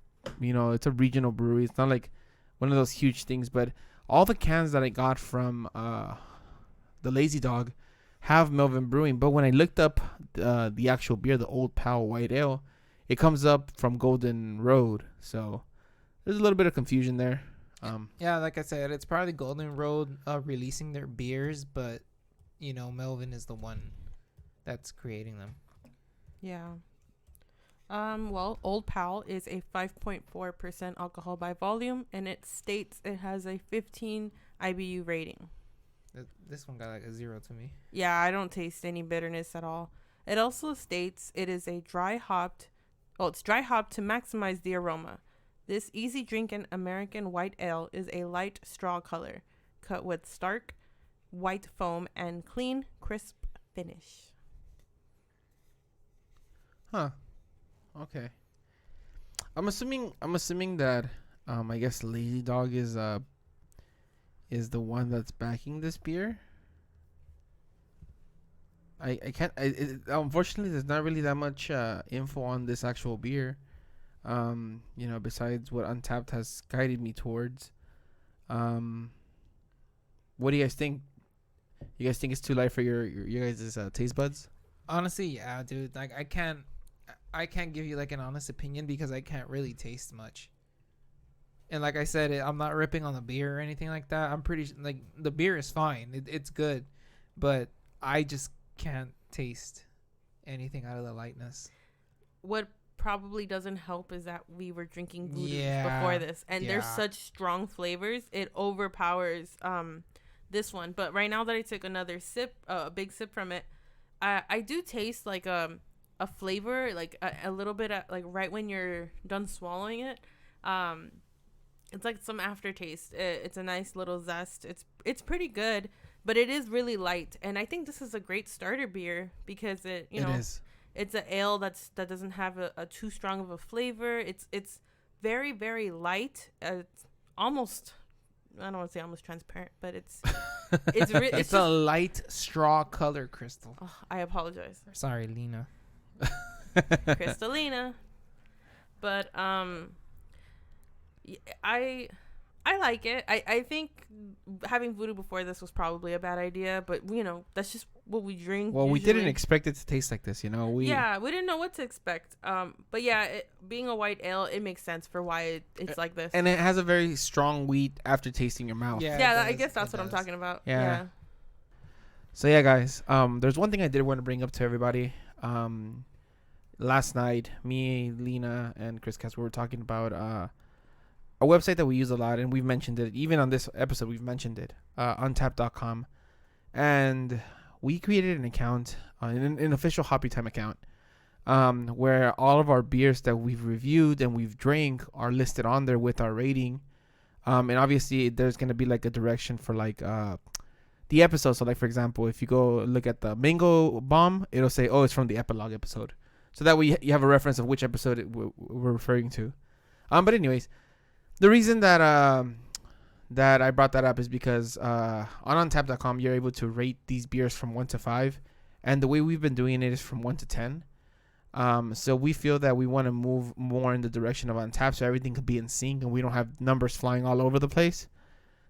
it's a regional brewery. It's not like one of those huge things, but all the cans that I got from the Lazy Dog have Melvin Brewing, but when I looked up the actual beer, the Old Pal White Ale, it comes up from Golden Road. So there's a little bit of confusion there. Yeah, like I said, it's probably Golden Road releasing their beers, but Melvin is the one that's creating them. Yeah. Well, Old Pal is a 5.4% alcohol by volume, and it states it has a 15 IBU rating. This one got like a 0 to me. Yeah, I don't taste any bitterness at all. It also states it is a dry hopped. Well, it's dry hopped to maximize the aroma. This easy drinking American white ale is a light straw color, cut with stark white foam and clean, crisp finish. Huh. Okay. I'm assuming that I guess Lazy Dog is the one that's backing this beer. I can't unfortunately there's not really that much info on this actual beer. Besides what Untapped has guided me towards. What do you guys think? You guys think it's too light for your guys' taste buds? Honestly, yeah, dude. Like I can't give you like an honest opinion because I can't really taste much. And like I said, I'm not ripping on the beer or anything like that. I'm pretty like the beer is fine. It's good, but I just can't taste anything out of the lightness. What probably doesn't help is that we were drinking Voodoo Yeah, before this, and yeah. there's such strong flavors. It overpowers this one. But right now that I took another sip, a big sip from it, I do taste like a flavor, like a little bit like right when you're done swallowing it. It's like some aftertaste. It's a nice little zest. It's pretty good, but it is really light. And I think this is a great starter beer because it is. It's an ale that doesn't have a too strong of a flavor. It's very, very light. It's almost, I don't want to say almost transparent, but it's It's a light straw color, Crystal. Oh, I apologize, Sorry, Lena. Crystalina. But I like it. I think having Voodoo before this was probably a bad idea, but that's just what we drink. Well, we usually. didn't expect it to taste like this, We didn't know what to expect. But yeah, being a white ale, it makes sense for why it's like this. And it has a very strong wheat after tasting your mouth. Yeah, I guess that's what I'm talking about. Yeah. So yeah, guys, there's one thing I did want to bring up to everybody. Last night, me, Lena, and Chris Cass, we were talking about a website that we use a lot, and we've mentioned it even on this episode. We've mentioned it, Untapped.com, and we created an account, an official Hoppy Time account, where all of our beers that we've reviewed and we've drank are listed on there with our rating, and obviously there's gonna be like a direction for like the episode. So like for example, if you go look at the Mango Bomb, it'll say, oh, it's from the epilogue episode, so that way you have a reference of which episode we're referring to. But anyways. The reason that that I brought that up is because on Untapped.com you're able to rate these beers from 1 to 5, and the way we've been doing it is from 1 to 10. So we feel that we want to move more in the direction of Untapped, so everything could be in sync and we don't have numbers flying all over the place.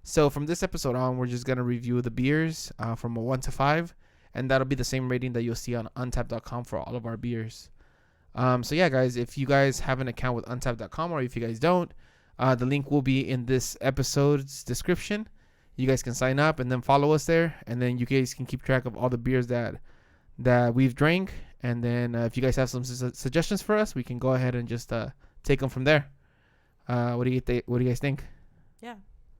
So from this episode on, we're just gonna review the beers from a 1 to 5, and that'll be the same rating that you'll see on Untapped.com for all of our beers. So yeah, guys, if you guys have an account with Untapped.com, or if you guys don't, the link will be in this episode's description. You guys can sign up and then follow us there, and then you guys can keep track of all the beers that we've drank. And then if you guys have some suggestions for us, we can go ahead and just take them from there. What do you guys think? Yeah,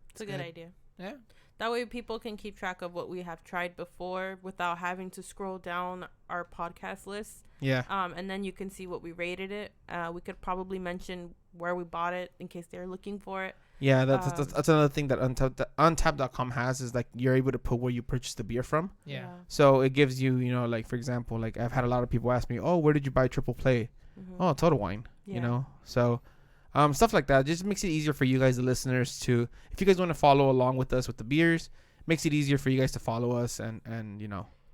it's a good idea. Yeah. That way people can keep track of what we have tried before without having to scroll down our podcast list. Yeah. And then you can see what we rated it. We could probably mention where we bought it in case they're looking for it. Yeah, that's another thing that Untapped.com has, is like you're able to put where you purchased the beer from. Yeah. So it gives you, like for example, like I've had a lot of people ask me, oh, where did you buy Triple Play? Mm-hmm. Oh, Total Wine. Yeah. So stuff like that just makes it easier for you guys, the listeners, to, if you guys want to follow along with us with the beers, makes it easier for you guys to follow us and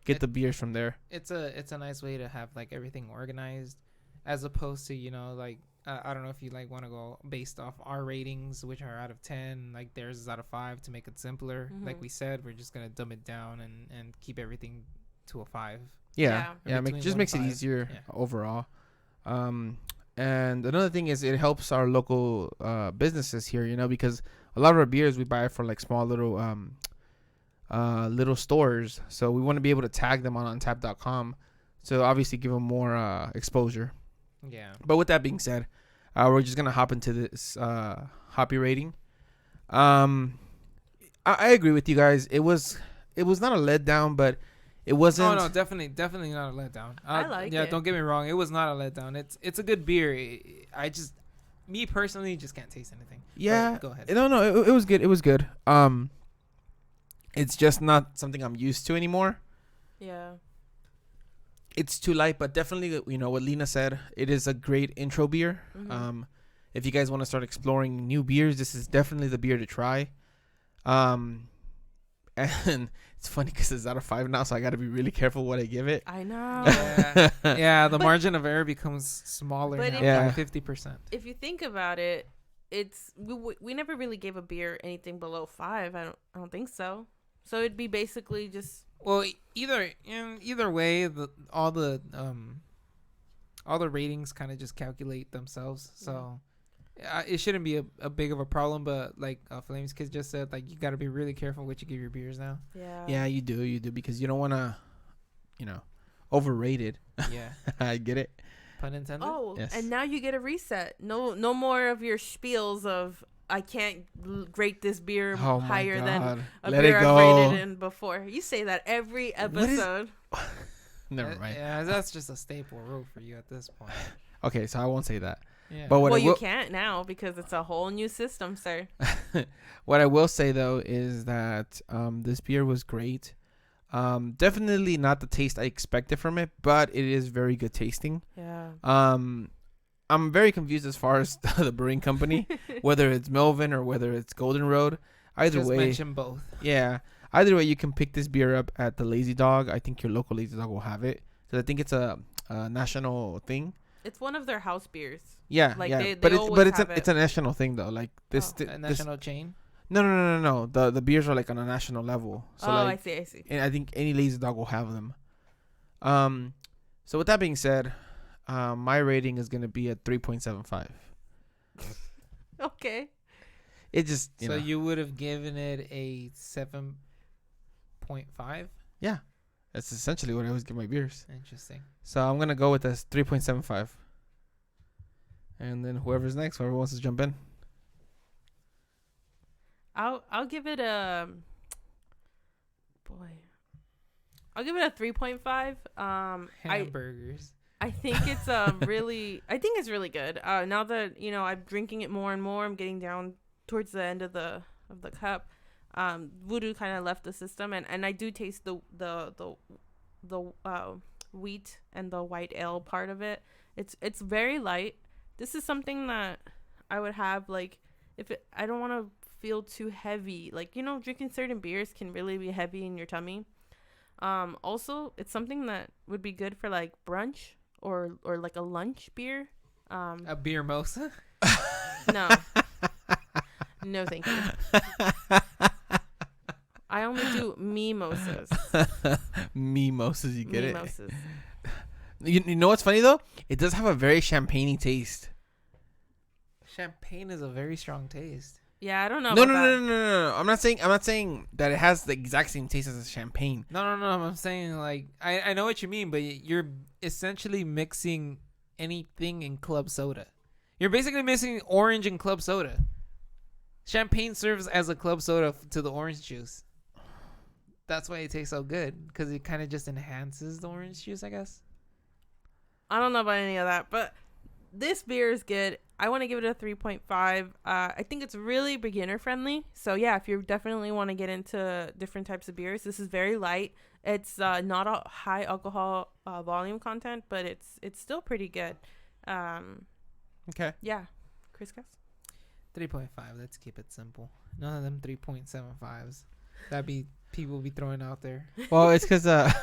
get the beers from there. It's a nice way to have like everything organized, as opposed to like I don't know if you like want to go based off our ratings, which are out of 10. Like theirs is out of 5 to make it simpler. Like we said, we're just gonna dumb it down and keep everything to a 5. Yeah, Yeah. just makes it 1 and 5. easier Yeah. overall. And another thing is it helps our local businesses here, because a lot of our beers we buy from like small little little stores, so we want to be able to tag them on Untappd.com, so obviously give them more exposure. Yeah. But with that being said, we're just gonna hop into this hoppy rating. I agree with you guys. It was not a letdown, but it wasn't. Oh no, definitely not a letdown. I like it. Don't get me wrong. It was not a letdown. It's a good beer. Me personally, just can't taste anything. Yeah. But go ahead. No, it was good. It was good. It's just not something I'm used to anymore. Yeah. It's too light, but definitely, what Lena said, it is a great intro beer. If you guys want to start exploring new beers, this is definitely the beer to try. And it's funny because it's out of 5 now, so I got to be really careful what I give it. I know. Yeah, the margin of error becomes smaller But now if- by 50%. If you think about it, we never really gave a beer anything below 5. I don't think so. So it'd be basically just Well, either way, all the ratings kind of just calculate themselves. So it shouldn't be a big of a problem. But like Flames Kids just said, like you got to be really careful what you give your beers now. yeah. Yeah, you do, because you don't want to, overrated. Yeah, I get it. pun intended. Oh, Yes. and now you get a reset. No more of your spiels of I can't rate this beer Oh my higher than God. a Let beer it I've go. rated in before. You say that every What is- episode. Never mind. Yeah, that's just a staple rule for you at this point. Okay, so I won't say that. Yeah. But what Well, I you will, can't now because it's a whole new system, sir. what I will say though is that this beer was great. Definitely not the taste I expected from it, but it is very good tasting. Yeah. I'm very confused as far as the brewing company, whether it's Melvin or whether it's Golden Road. Either just way, mention both. yeah. Either way, you can pick this beer up at the Lazy Dog. I think your local Lazy Dog will have it because I think it's a national thing. It's one of their house beers. Yeah, Like, yeah. they but always it's have it's a national thing though. Like this, Oh. A this national chain. No. The beers are like on a national level. So I like, see. and I think any Lazy Dog will have them. So with that being said, my rating is gonna be at 3.75. Okay. It just So you would have given it a 7.5. that's essentially what I always give my beers. Interesting. So I'm gonna go with this 3.75. And then whoever's next, whoever wants to jump in. I'll give it a I'll give it a 3.5. Hamburgers. I think it's really good. Now that I'm drinking it more and more, I'm getting down towards the end of the cup. Voodoo kind of left the system, and I do taste the wheat and the white ale part of it. It's very light. This is something that I would have like I don't want to feel too heavy. Like drinking certain beers can really be heavy in your tummy. Also, it's something that would be good for like brunch or like a lunch beer. A beer mosa. No. No, thank you. I only do mimosas. Mimosas, you get Mimosas. it? You know what's funny though? It does have a very champagne-y taste. Champagne is a very strong taste. Yeah, I don't know. No, about that. no. I'm not saying that it has the exact same taste as a champagne. No. I'm saying like I know what you mean, but you're essentially mixing anything in club soda. You're basically mixing orange and club soda. Champagne serves as a club soda to the orange juice. That's why it tastes so good, because it kind of just enhances the orange juice, I guess. I don't know about any of that, but this beer is good. I want to give it a 3.5. I think it's really beginner friendly. So yeah, if you definitely want to get into different types of beers, this is very light. It's not a high alcohol volume content, but it's still pretty good. Okay. Yeah, Chris Cass? 3.5. Let's keep it simple. None of them 3.75s. That be people be throwing out there. Well, it's because the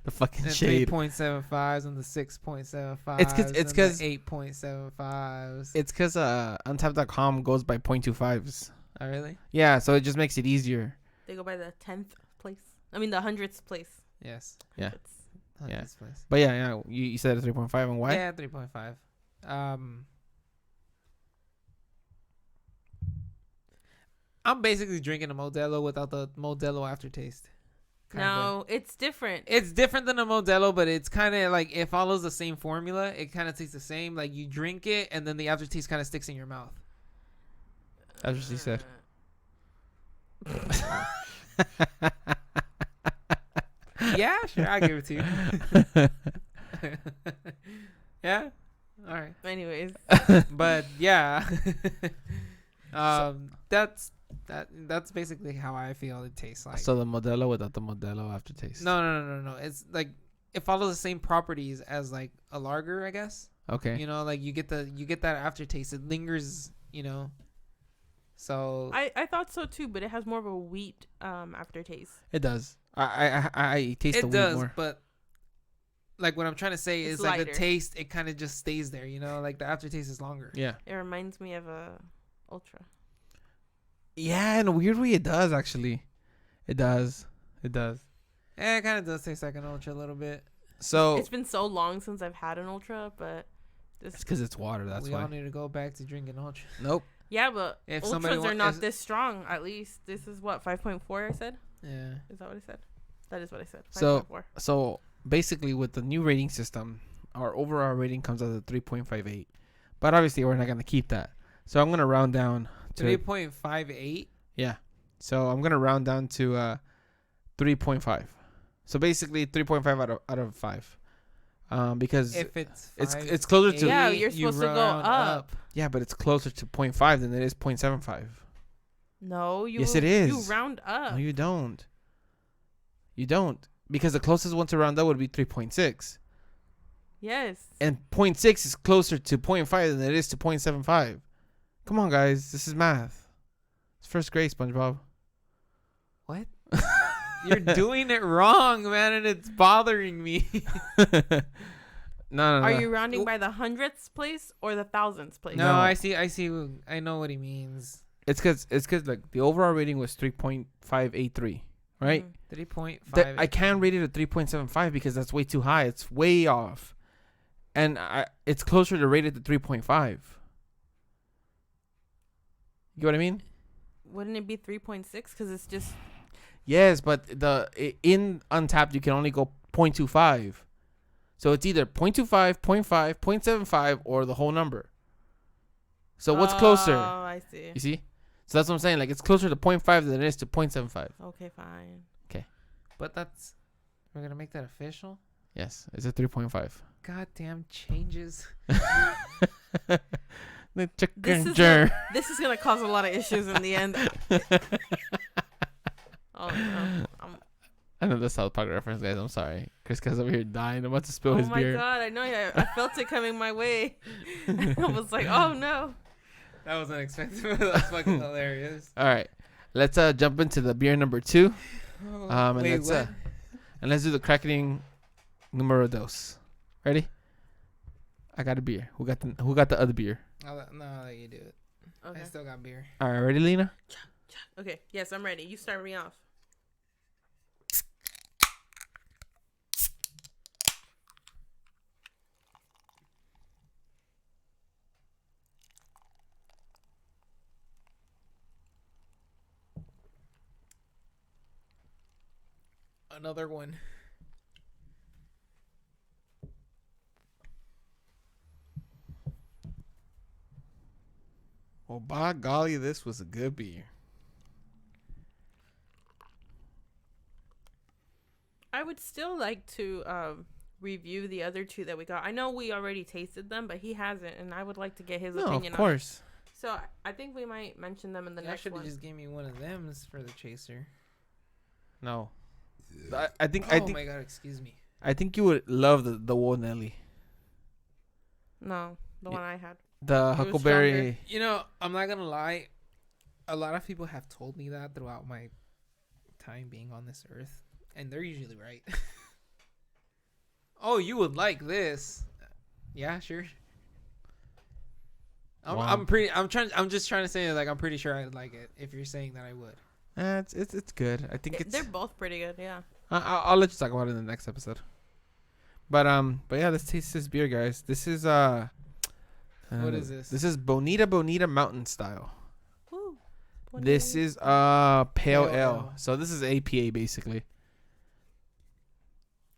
fucking The shade. 3.75s and the 6.75s. It's 'cause- and the 8.75s. It's because Untap.com goes by 0.25s. Oh, really? Yeah, so it just makes it easier. They go by the 10th place. I mean, the 100th place. Yes. Yeah. It's- Yeah. This place. But yeah, you said a 3.5 and why? Yeah, 3.5. I'm basically drinking a Modelo without the Modelo aftertaste. Kinda. No, it's different. It's different than a Modelo, but it's kind of like it follows the same formula. It kind of tastes the same. Like you drink it, and then the aftertaste kind of sticks in your mouth. That's what she said. Yeah, sure, I'll give it to you. Yeah, all right. Anyways, But yeah, that's basically how I feel it tastes like. So the Modelo without the Modelo aftertaste. No. It's like it follows the same properties as like a lager, I guess. Okay. You know, like you get that aftertaste. It lingers, you know. So I thought so too, but it has more of a wheat aftertaste. It does. I taste the it weed does, more. but like what I'm trying to say It's is like the lighter. taste, it kind of just stays there. You know, like the aftertaste is longer. Yeah. It reminds me of a Ultra. Yeah, in a weird way, it does actually. It does. It does. Yeah, it kind of does taste like an Ultra a little bit. So It's been so long since I've had an Ultra, but this it's because it's water. That's we why. all need to go back to drinking Ultra. Nope. yeah, but If Ultras somebody are wa- not if- this strong. At least this is what 5.4. I said. Yeah. Is that what I said? That is what I said. So- 5.4. So basically, with the new rating system, our overall rating comes out at 3.58. But obviously, we're not gonna keep that. So I'm gonna round down to 3.58. yeah. So I'm gonna round down to 3.5. So basically 3.5 out of 5. Because If it's it's closer to Yeah, eight, you're you supposed to go round up. yeah, but it's closer to 0.5 than it is 0.75. No, you. Yes, it is. You round up. No, you don't. You don't, because the closest one to round up would be 3.6, Yes. and 0.6 is closer to 0.5 than it is to 0.75. Come on, guys, this is math. It's first grade, SpongeBob. What? You're doing it wrong, man, and it's bothering me. No. Are you rounding by the 100th place or the 1000th place? No, No. I see. I know what he means. It's because like the overall rating was 3.583, right? Mhm. 3.5. I can't rate it at 3.75 because that's way too high. It's way off, and it's closer to rate it to 3.5. You know what I mean? Wouldn't it be 3.6? Because it's just. Yes, but in Untapped you can only go 0.25. So it's either 0.25, 0.5, 0.75, or the whole number. So what's closer? Oh, I see. You see? So that's what I'm saying. Like, it's closer to 0.5 than it is to 0.75. Okay, fine. But we're gonna make that official. Yes, it's a 3.5. Goddamn changes. The This chicken is, jar. this is gonna cause a lot of issues in the end. Oh no! I know the South Park reference, guys. I'm sorry. Chris K's over here dying. I'm about to spill Oh his my beer. god! I know. I felt it coming my way. I was like, oh no. That was unexpected. That's fucking hilarious. All right, let's jump into the beer number 2. And Wait, let's what? and let's do the cracking numero dos. Ready? I got a beer. Who got the other beer? I'll let you do it. Okay. I still got beer. All right, ready, Lena? Okay. Yes, I'm ready. You start me off. Another one. Well, by golly, this was a good beer. I would still like to review the other two that we got. I know we already tasted them, but he hasn't, and I would like to get his No, opinion of on it. course. So I think we might mention them in the You next should have one. just gave me one of them for the chaser. No. I think Oh my god! Excuse me. I think you would love the Wonelli. No, the one I had. The was Huckleberry. You know, I'm not gonna lie. A lot of people have told me that throughout my time being on this earth, and they're usually right. Oh, you would like this? Yeah, sure. Wow. I'm just trying to say like I'm pretty sure I'd like it if you're saying that I would. It's good. I think it's. They're both pretty good. Yeah. I'll let you talk about it in the next episode. But yeah, let's taste this beer, guys. This is What is this? This is Bonita Mountain Style. Woo. This is pale Pale ale. ale. So this is APA basically.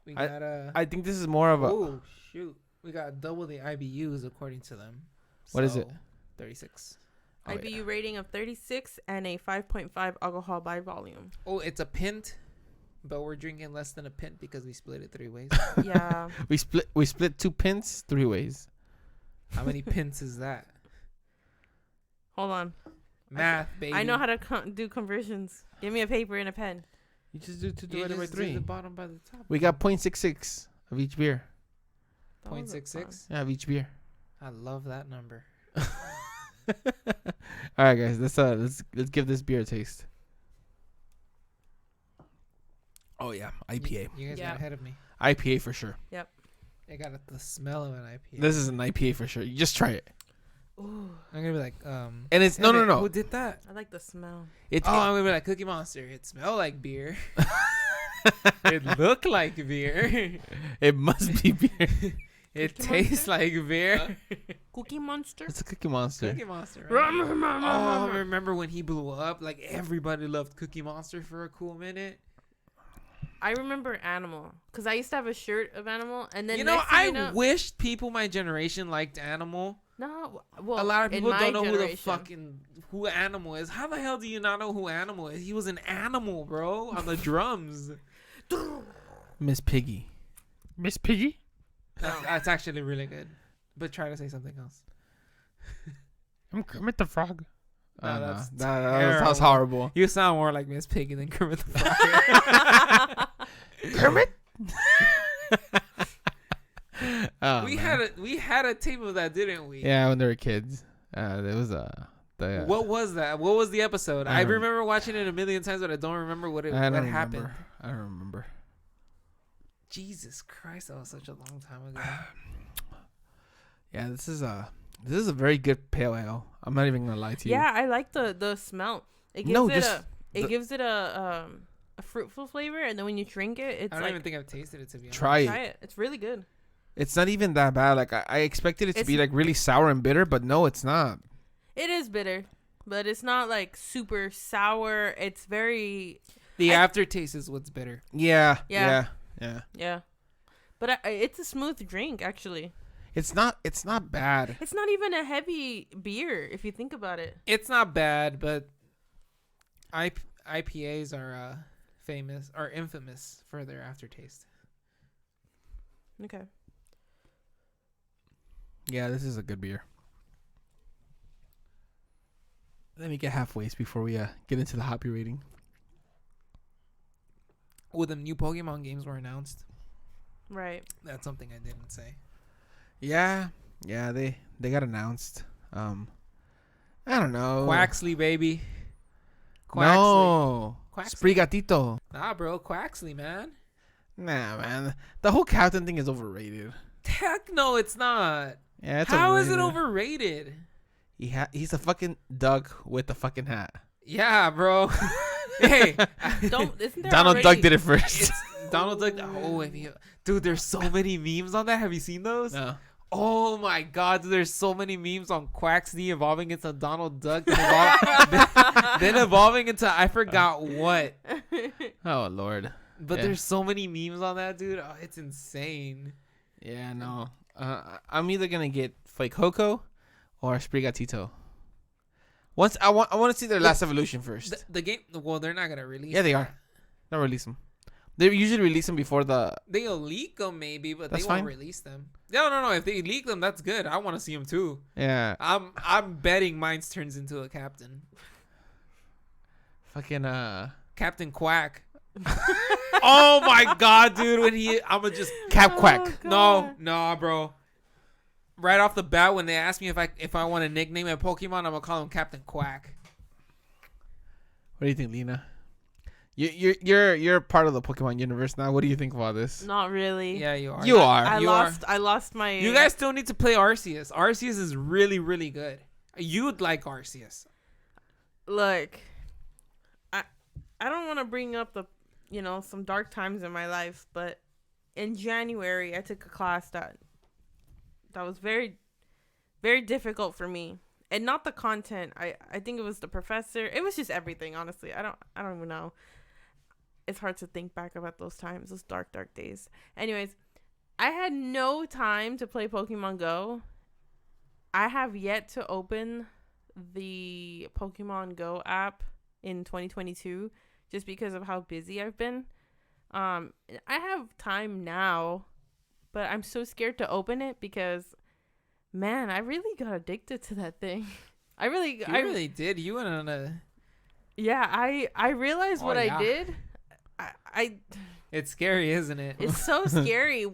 We got I think this is more of a. Oh shoot! We got double the IBUs according to them. What is it? 36. Oh, IBU yeah. rating of 36 and a 5.5 alcohol by volume. Oh, it's a pint, but we're drinking less than a pint because we split it 3 ways. Yeah. We split 2 pints 3 ways. How many pints is that? Hold on. Math, baby. I know how to do conversions. Give me a paper and a pen. You just do 2 You divided by just do 3. the bottom by the top. We got 0.66 of each beer. That was a 0.66. Yeah, of each beer. I love that number. All right, guys. Let's give this beer a taste. Oh yeah, IPA. You guys Yeah. got ahead of me. IPA for sure. I got the smell of an IPA. This is an IPA for sure. You just try it. Ooh, I'm gonna be like, And it's no. Who did that? I like the smell. It's Oh, I'm gonna be like Cookie Monster. It smelled like beer. It looked like beer. it must be beer. It Cookie tastes like beer. Cookie Monster. It's a Cookie Monster. Cookie Monster. Right? Oh, remember when he blew up? Like everybody loved Cookie Monster for a cool minute. I remember Animal because I used to have a shirt of Animal, and then You know, next thing I you know, wished people my generation liked Animal. no, well, A lot of in people my don't know generation. who Animal is. How the hell do you not know who Animal is? He was an animal, bro, on the drums. Miss Piggy. Miss Piggy. That's actually really good. But try to say something else. I'm Kermit the Frog. No, No, that's that was horrible. You sound more like Miss Piggy than Kermit the Frog. Kermit. Oh, we man. had a tape of that, didn't we? Yeah, when they were kids. There was What was that? What was the episode? I I don't- remember watching it a million times, but I don't remember what happened. I don't remember. Jesus Christ, that was such a long time ago. Yeah, this is a very good pale ale. I'm not even gonna lie to you. Yeah, I like the smell. It gives No, it just it the- gives it a fruitful flavor, and then when you drink it, it's I don't like even think I've tasted it, to be honest. Try try it. it. It's really good. It's not even that bad. Like I expected it to It's- be like really sour and bitter, but no, it's not. It is bitter, but it's not like super sour. It's very The I- aftertaste is what's bitter. Yeah. Yeah. Yeah. yeah, but it's a smooth drink actually. It's not bad. It's not even a heavy beer if you think about it. It's not bad, but IPAs are infamous for their aftertaste. Okay. Yeah, this is a good beer. Let me get halfway before we get into the hoppy rating. Oh, the new Pokemon games were announced. Right. That's something I didn't say. Yeah, they got announced. I don't know. Quaxley, baby. No. Quaxley. Sprigatito. Nah, bro. Quaxley, man. Nah, man. The whole captain thing is overrated. Heck no, it's not. Yeah, it's How is it overrated. overrated? He's a fucking duck with a fucking hat. Yeah, bro. Hey. Don't isn't there Donald already, Duck did it first. It's Donald Duck. Oh, dude, there's so many memes on that. Have you seen those? No. Oh my god, dude, there's so many memes on Quaxley evolving into Donald Duck, then evolving into I forgot what. Oh Lord. But Yeah. there's so many memes on that, dude. Oh, it's insane. Yeah, no. I'm either gonna get Fuecoco or Sprigatito. Once I want to see their last evolution first. The game. Well, they're not gonna release. Yeah, they that. are. They'll release them. They usually release them before the. They'll leak them maybe, but That's they won't fine. release them. No. If they leak them, that's good. I want to see them too. Yeah. I'm betting mine turns into a captain. Fucking Captain Quack. Oh my god, dude! I'ma just Cap Quack. Oh, God. no, bro. Right off the bat, when they ask me if I want to nickname a Pokemon, I'm gonna call him Captain Quack. What do you think, Lena? You're part of the Pokemon universe now. What do you think about this? Not really. Yeah, you are. You are. I lost my. You guys still need to play Arceus. Arceus is really, really good. You'd like Arceus. Look, I don't want to bring up some dark times in my life, but in January I took a class that was very, very difficult for me, and not the content. I think it was the professor. It was just everything. Honestly, I don't even know. It's hard to think back about those times, those dark days. Anyways, I had no time to play Pokemon Go. I have yet to open the Pokemon Go app in 2022 just because of how busy I've been. I have time now, but I'm so scared to open it because, man, I really got addicted to that thing. I really did. You went on a... Yeah, I realized what yeah. I did. It's scary, isn't it? It's so scary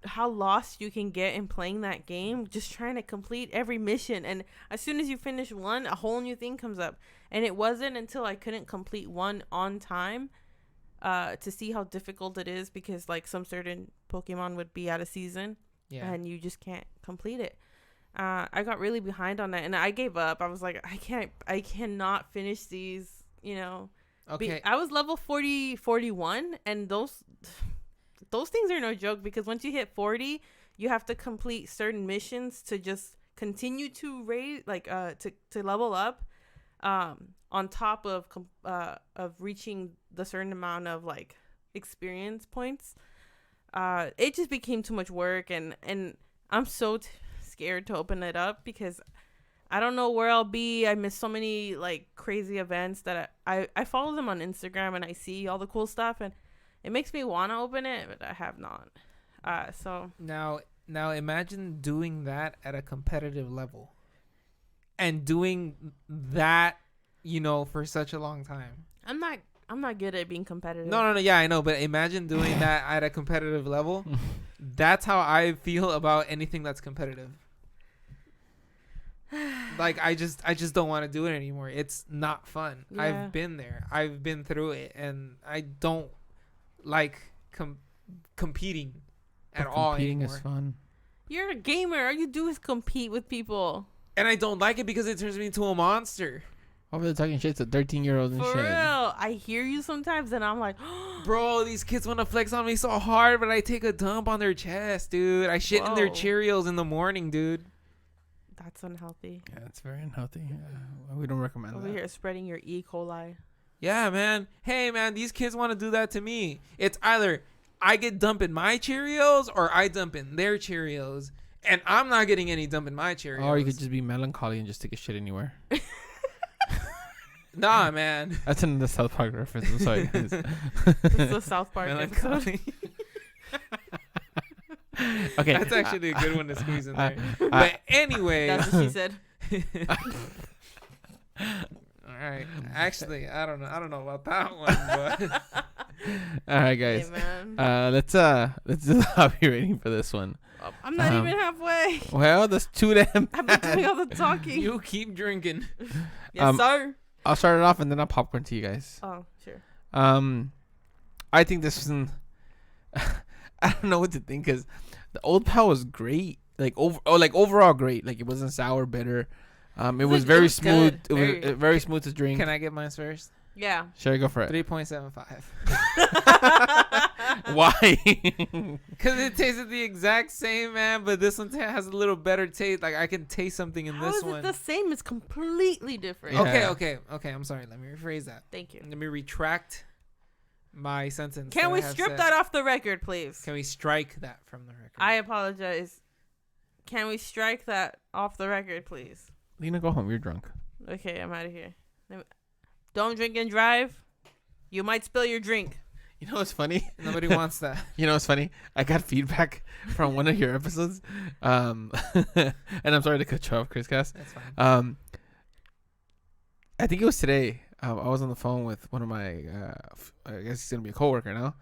how lost you can get in playing that game, just trying to complete every mission. And as soon as you finish one, a whole new thing comes up. And it wasn't until I couldn't complete one on time to see how difficult it is, because like some certain Pokemon would be out of season, and you just can't complete it. I got really behind on that, and I gave up. I was like, I cannot finish these, Okay. I was level 41, and those things are no joke, because once you hit 40, you have to complete certain missions to just continue to raise, to level up, on top of reaching the certain amount of like experience points. It just became too much work, and I'm so scared to open it up because I don't know where I'll be. I miss so many like crazy events that I follow them on Instagram, and I see all the cool stuff, and it makes me want to open it, but I have not. So now imagine doing that at a competitive level, and doing that, for such a long time. I'm not good at being competitive. No. Yeah, I know, but imagine doing that at a competitive level. That's how I feel about anything that's competitive. Like I just don't want to do it anymore. It's not fun. Yeah. I've been there. I've been through it, and I don't like competing at all Competing anymore. is fun. You're a gamer. All you do is compete with people. And I don't like it because it turns me into a monster. Over there talking shit to 13-year-olds and For shit. real. I hear you sometimes, and I'm like, Bro, these kids want to flex on me so hard, but I take a dump on their chest, dude. I shit in their Whoa. Cheerios in the morning, dude. that's unhealthy. Yeah, it's very unhealthy. We don't recommend Over that. here spreading your E. coli. Yeah, man. Hey, man, these kids want to do that to me. It's either I get dump in my Cheerios or I dump in their Cheerios. And I'm not getting any dump in my Cheerios. Or you could just be melancholy and just take a shit anywhere. Nah, man. That's in the South Park reference. I'm sorry, guys. This is a South Park episode. Melancholy. Okay. That's actually a good one to squeeze in there. I- But anyway. That's what she said. All right. Actually, I don't know about that one, but All right, Hey, guys. man. Let's do the hobby rating for this one. I'm not even halfway. Well, that's two to them. I've been doing all the talking. you keep drinking. Yes, sir. I'll start it off and then I'll popcorn to you guys. Oh, sure. I think this was I don't know what to think because the Old Pal was great. Overall great. Like it wasn't sour, bitter. It was very was smooth. good. It was very smooth to drink. Can I get mine first? Yeah. Sure, go for it. 3.75. Why? Because it tasted the exact same, man, but this one has a little better taste. Like, I can taste something in How this is one. it the same? It's completely different. Yeah. Okay. I'm sorry. Let me rephrase that. Thank you. Let me retract my sentence. Can that we I have strip said. that off the record, please? Can we strike that from the record? I apologize. Can we strike that off the record, please? Lena, go home. You're drunk. Okay, I'm out of here. Don't drink and drive. You might spill your drink. You know what's funny? Nobody wants that. You know what's funny? I got feedback from one of your episodes. And I'm sorry to cut you off, Chris Cass. That's fine. I think it was today. I was on the phone with one of my, I guess he's gonna be a coworker now.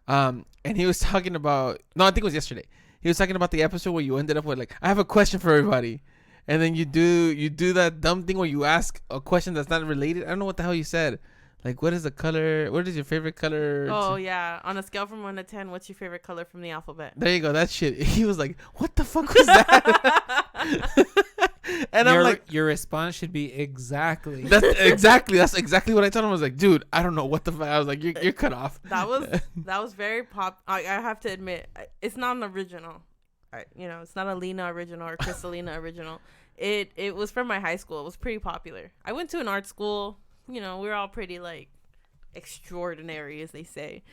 And he was talking about. No, I think it was yesterday. He was talking about the episode where you ended up with like, I have a question for everybody, and then you do that dumb thing where you ask a question that's not related. I don't know what the hell you said. Like, what is the color? What is your favorite color? Oh yeah, on a scale from 1 to 10, what's your favorite color from the alphabet? There you go. That shit. He was like, "What the fuck was that?" And I'm like, your response should be exactly. That's exactly what I told him. I was like, dude, I don't know what the fuck. I was like, you're cut off. That was very pop. I have to admit, it's not an original. It's not a Lena original or Crystalina original. It was from my high school. It was pretty popular. I went to an art school. We were all pretty like extraordinary, as they say.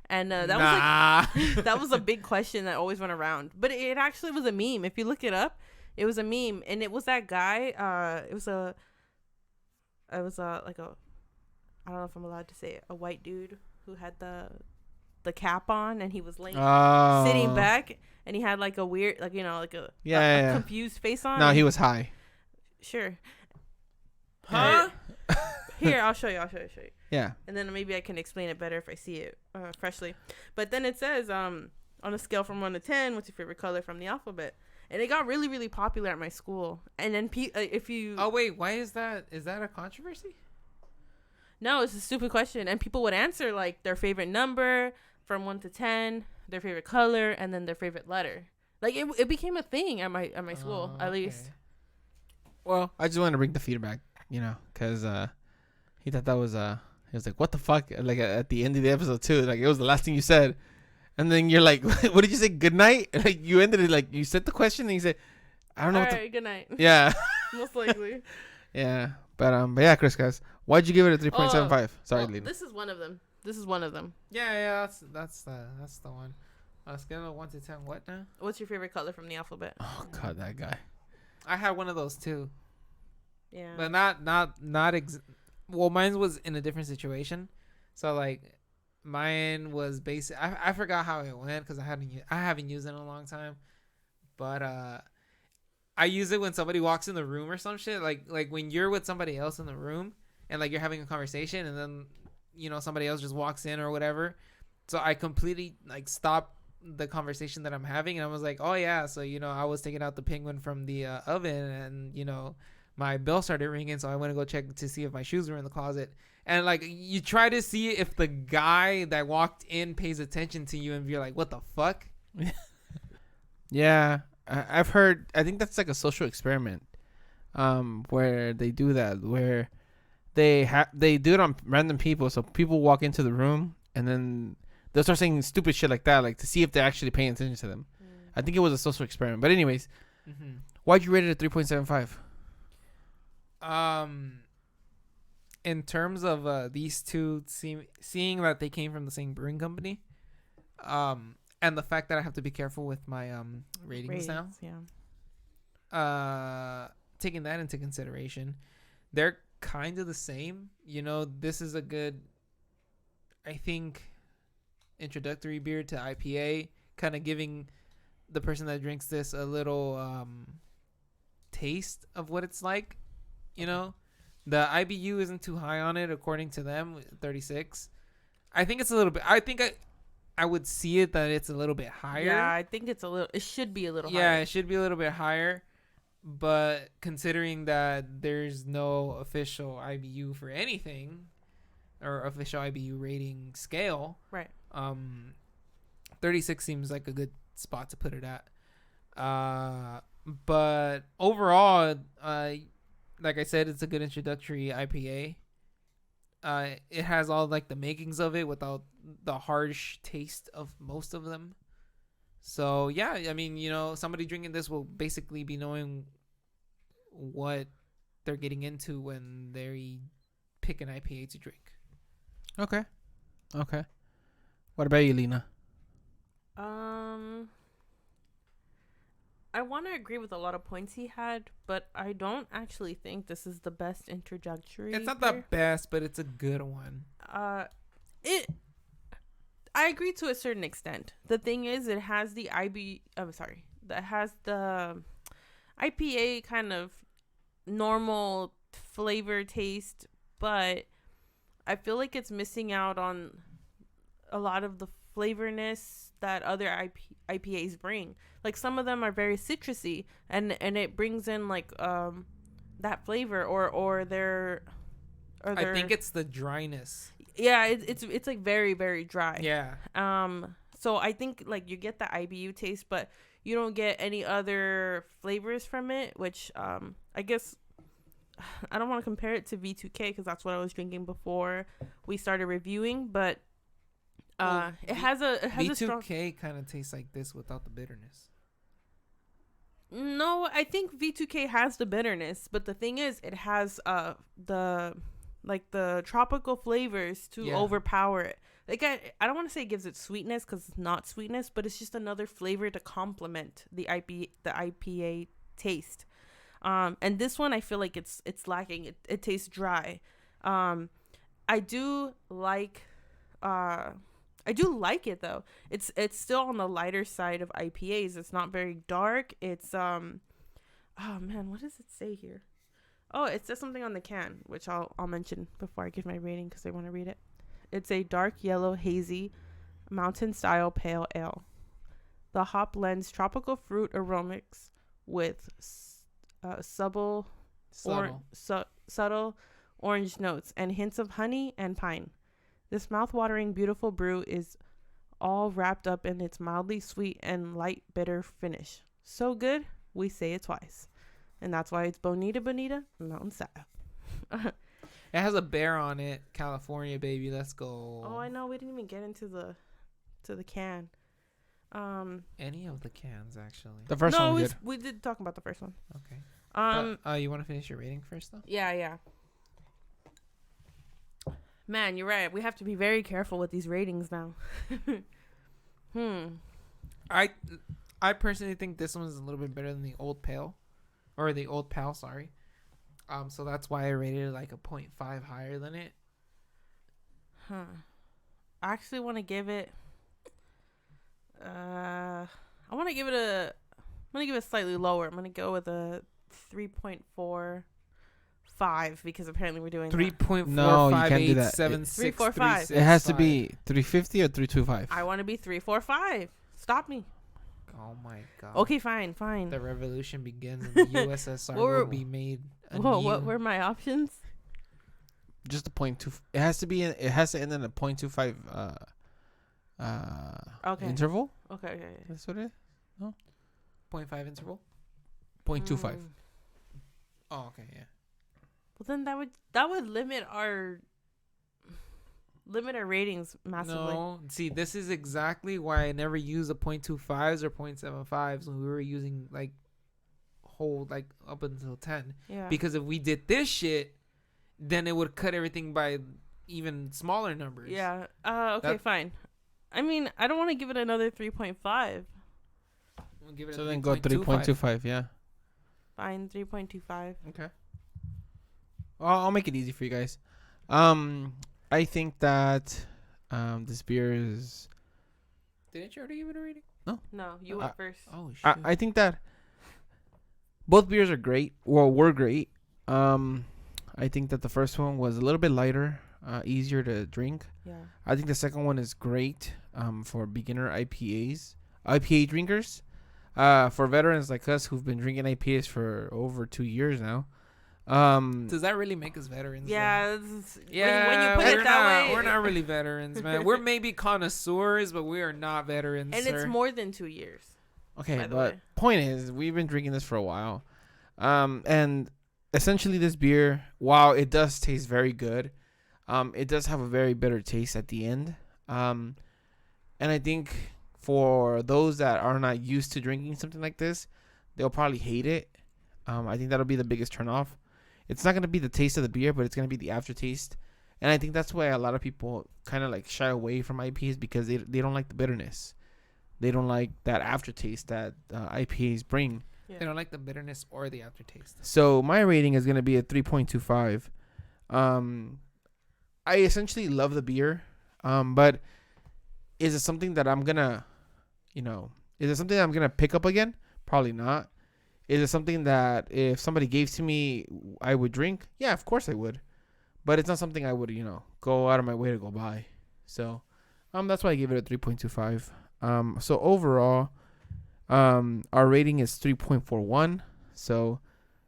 And that was a big question that always went around. But it actually was a meme. If you look it up, it was a meme, and it was that guy. It was like a, I don't know if I'm allowed to say it, a white dude who had the cap on, and he was laying sitting back, and he had like a weird, like a confused face on. No, he was high. Sure. Huh? Here, I'll show you. Yeah. And then maybe I can explain it better if I see it freshly. But then it says, on a scale from 1 to 10, what's your favorite color from the alphabet? And it got really, really popular at my school. And then if you... Oh, wait. Why is that? Is that a controversy? No, it's a stupid question. And people would answer, like, their favorite number from 1 to 10, their favorite color, and then their favorite letter. Like, it became a thing at my school, at least. Well, I just wanted to bring the feedback, because he thought that was... he was like, what the fuck? Like, at the end of the episode, too. Like, it was the last thing you said. And then you're like, what did you say? Good night? Like, you ended it like, you said the question and you said, I don't know. All right, good night. Yeah. Most likely. Yeah. But yeah, Chris, guys. Why'd you give it a 3.75? Sorry, Lena. This is one of them. Yeah, that's the one. On a scale of 1 to 10, what now? What's your favorite color from the alphabet? Oh, God, that guy. I had one of those, too. Yeah. But well, mine was in a different situation. So, like, mine was basic. I forgot how it went because I haven't used it in a long time. But I use it when somebody walks in the room or some shit. Like when you're with somebody else in the room and like you're having a conversation and then somebody else just walks in or whatever. So I completely like stop the conversation that I'm having and I was like, oh yeah, so I was taking out the penguin from the oven and my bell started ringing, so I went to go check to see if my shoes were in the closet. And like you try to see if the guy that walked in pays attention to you and you're like, what the fuck? Yeah, I've heard. I think that's like a social experiment, where they do that, where they do it on random people. So people walk into the room and then they'll start saying stupid shit like that, like to see if they're actually paying attention to them. I think it was a social experiment. But anyways, why'd you rate it at 3.75? In terms of these two, seeing that they came from the same brewing company, and the fact that I have to be careful with my ratings now, taking that into consideration, they're kind of the same. This is a good, I think, introductory beer to IPA, kind of giving the person that drinks this a little taste of what it's like. The IBU isn't too high on it according to them, 36. I think it's a little bit. I think I would see it that it's a little bit higher. Yeah, I think it should be a little higher. Yeah, it should be a little bit higher. But considering that there's no official IBU for anything or official IBU rating scale, right? 36 seems like a good spot to put it at. But overall, like I said, it's a good introductory IPA. It has all like the makings of it without the harsh taste of most of them. So yeah, I mean, somebody drinking this will basically be knowing what they're getting into when they pick an IPA to drink. Okay. What about you, Lena? I want to agree with a lot of points he had, but I don't actually think this is the best introductory. It's not the best, but it's a good one. I agree to a certain extent. The thing is, it has the that has the IPA kind of normal flavor taste, but I feel like it's missing out on a lot of the flavorness that other IPAs bring. Like some of them are very citrusy and it brings in like that flavor or they're or I think it's the dryness. yeah, it's like very very dry. Yeah. So I think like you get the IBU taste, but you don't get any other flavors from it, which I guess I don't want to compare it to V2K because that's what I was drinking before we started reviewing, but it has a strong. V2K kind of tastes like this without the bitterness. No, I think V2K has the bitterness, but the thing is, it has the tropical flavors to Yeah. overpower it. Like I don't want to say it gives it sweetness because it's not sweetness, but it's just another flavor to complement the IPA taste. And this one I feel like it's lacking. It tastes dry. I do like it though. It's still on the lighter side of IPAs. It's not very dark. It's oh man, what does it say here? Oh, it says something on the can, which I'll mention before I give my rating because I want to read it. It's a dark yellow hazy mountain style pale ale. The hop blends tropical fruit aromas with subtle orange notes and hints of honey and pine. This mouth-watering, beautiful brew is all wrapped up in its mildly sweet and light bitter finish. So good, we say it twice. And that's why it's Bonita Mountain Style. It has a bear on it. California, baby. Let's go. Oh, I know. We didn't even get into the can. Any of the cans, actually. The first one we did. we did talk about the first one. Okay. You want to finish your rating first, though? Yeah. Man, you're right. We have to be very careful with these ratings now. I personally think this one is a little bit better than the Old Pale, or the Old Pal. Sorry. So that's why I rated it like a 0.5 higher than it. I actually want to give it. I'm gonna give it slightly lower. I'm gonna go with a 3.45 because apparently we're doing 3.4. No, you can't do that. 3.45. It has to be 350 or 325. I want to be 3.45. Stop me. Oh my god. Okay, fine. The revolution begins and the USSR will be made. Whoa, what were my options? Just a 0.2. It has to be. It has to end in a 0.25 Okay. interval. Okay. That's what it is. 0.5 interval? 0.25. Oh, okay, yeah. Well, then that would limit our ratings massively. No, see, this is exactly why I never use a 0.25s or 0.75s when we were using like whole like up until 10. Yeah. Because if we did this shit, then it would cut everything by even smaller numbers. Yeah. Okay, fine. I mean, I don't want to give it another 3.5. We'll give it So a then go 3.25. Yeah. Fine, 3.25. Okay. I'll make it easy for you guys. I think that this beer is. Didn't you already give it a rating? No, you went first. Oh shit. I think that both beers are great. Well, were great. I think that the first one was a little bit lighter, easier to drink. Yeah. I think the second one is great for beginner IPA drinkers. For veterans like us who've been drinking IPAs for over 2 years now. Does that really make us veterans? Yeah. Yeah. When you put it that way, we're not really veterans, man. We're maybe connoisseurs, but we are not veterans. and sir. it's more than 2 years. Okay, by the but way. point is, we've been drinking this for a while. And essentially this beer, while it does taste very good, it does have a very bitter taste at the end. And I think for those that are not used to drinking something like this, they'll probably hate it. I think that'll be the biggest turnoff. It's not going to be the taste of the beer, but it's going to be the aftertaste. And I think that's why a lot of people kind of like shy away from IPAs because they don't like the bitterness. They don't like that aftertaste that IPAs bring. Yeah. They don't like the bitterness or the aftertaste. So my rating is going to be a 3.25. I essentially love the beer. But is it something that I'm going to, is it something that I'm going to pick up again? Probably not. Is it something that if somebody gave to me, I would drink? Yeah, of course I would. But it's not something I would, go out of my way to go buy. So that's why I gave it a 3.25. So overall, our rating is 3.41. So